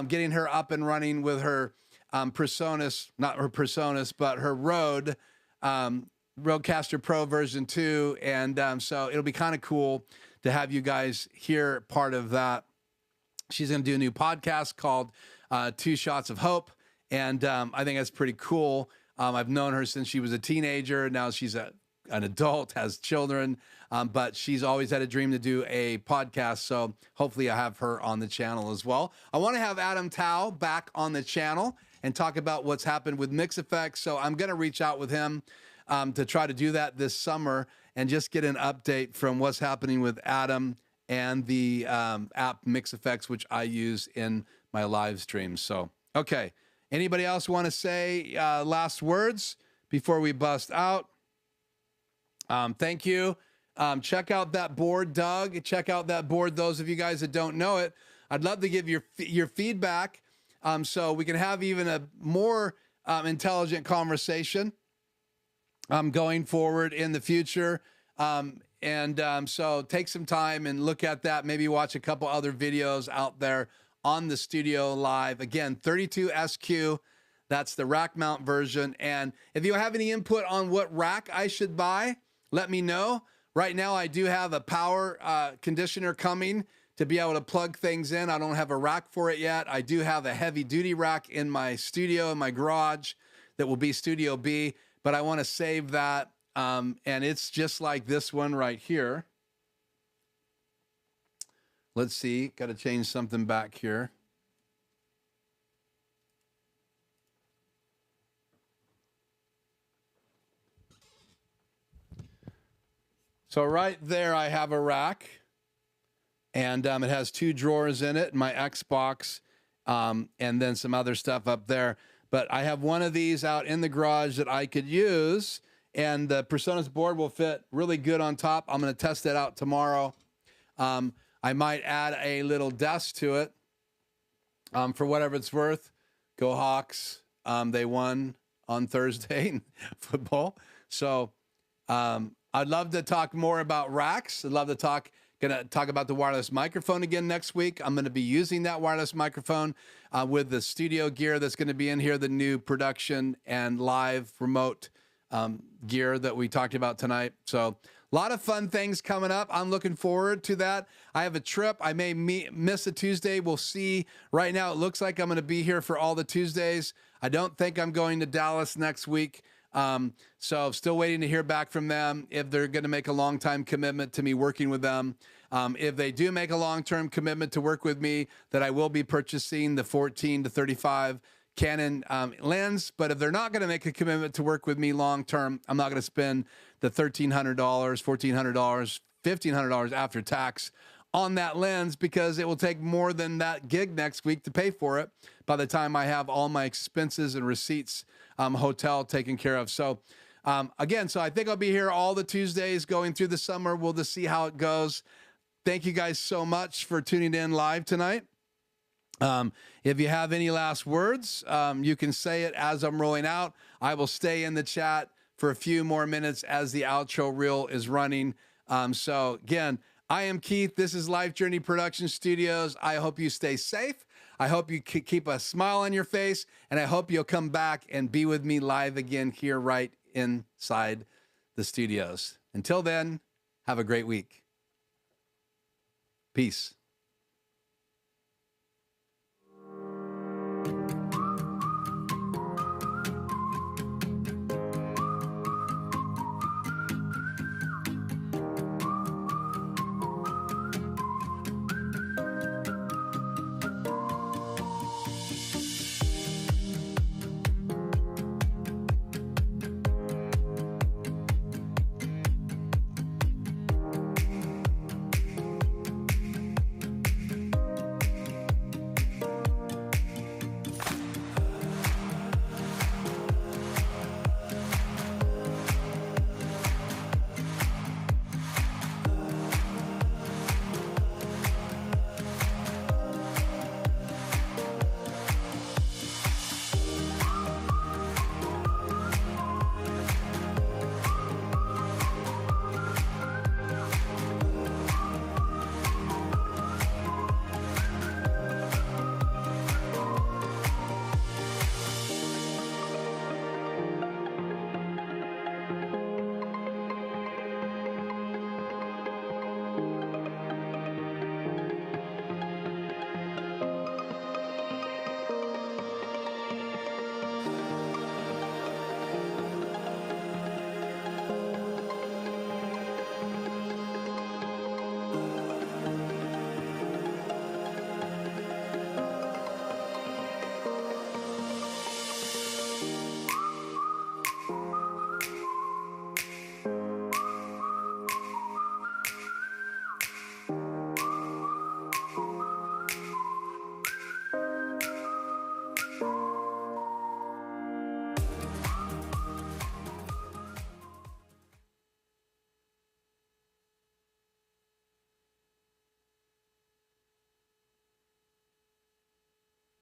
[SPEAKER 1] getting her up and running with her PreSonus, not her PreSonus, but her Rode, Rodecaster Pro version 2. And so it'll be kind of cool to have you guys hear part of that. She's going to do a new podcast called 2 Shots of Hope. And I think that's pretty cool. I've known her since she was a teenager. Now she's an adult, has children, but she's always had a dream to do a podcast. So hopefully I have her on the channel as well. I want to have Adam Tao back on the channel and talk about what's happened with Mix Effects. So I'm going to reach out with him to try to do that this summer and just get an update from what's happening with Adam and the app Mix Effects, which I use in my live streams. So, okay. Anybody else want to say last words before we bust out? Thank you. Check out that board, Doug. Check out that board, those of you guys that don't know it. I'd love to give your feedback so we can have even a more intelligent conversation going forward in the future. So take some time and look at that. Maybe watch a couple other videos out there on the StudioLive. Again, 32SQ. That's the rack mount version. And if you have any input on what rack I should buy, let me know. Right now, I do have a power conditioner coming to be able to plug things in. I don't have a rack for it yet. I do have a heavy duty rack in my studio, in my garage, that will be Studio B, but I want to save that. And it's just like this one right here. Let's see, got to change something back here. So right there, I have a rack, and it has 2 drawers in it, my Xbox, and then some other stuff up there. But I have one of these out in the garage that I could use, and the PreSonus board will fit really good on top. I'm going to test it out tomorrow. I might add a little desk to it for whatever it's worth. Go Hawks. They won on Thursday in football. So I'd love to talk more about racks. I'd love to gonna talk about the wireless microphone again next week. I'm gonna be using that wireless microphone with the studio gear that's gonna be in here, the new production and live remote gear that we talked about tonight. So a lot of fun things coming up. I'm looking forward to that. I have a trip. I may miss a Tuesday. We'll see. Right now, it looks like I'm going to be here for all the Tuesdays. I don't think I'm going to Dallas next week. So still waiting to hear back from them if they're going to make a long-time commitment to me working with them. If they do make a long-term commitment to work with me, that I will be purchasing the 14 to 35 Canon lens. But if they're not going to make a commitment to work with me long-term, I'm not going to spend the $1,300, $1,400, $1,500 after tax on that lens, because it will take more than that gig next week to pay for it by the time I have all my expenses and receipts, hotel taken care of. So again, so I think I'll be here all the Tuesdays going through the summer. We'll just see how it goes. Thank you guys so much for tuning in live tonight. If you have any last words, you can say it as I'm rolling out. I will stay in the chat for a few more minutes as the outro reel is running. So again, I am Keith. This is Life Journey Production Studios. I hope you stay safe. I hope you keep a smile on your face, and I hope you'll come back and be with me live again here right inside the studios. Until then, have a great week. Peace.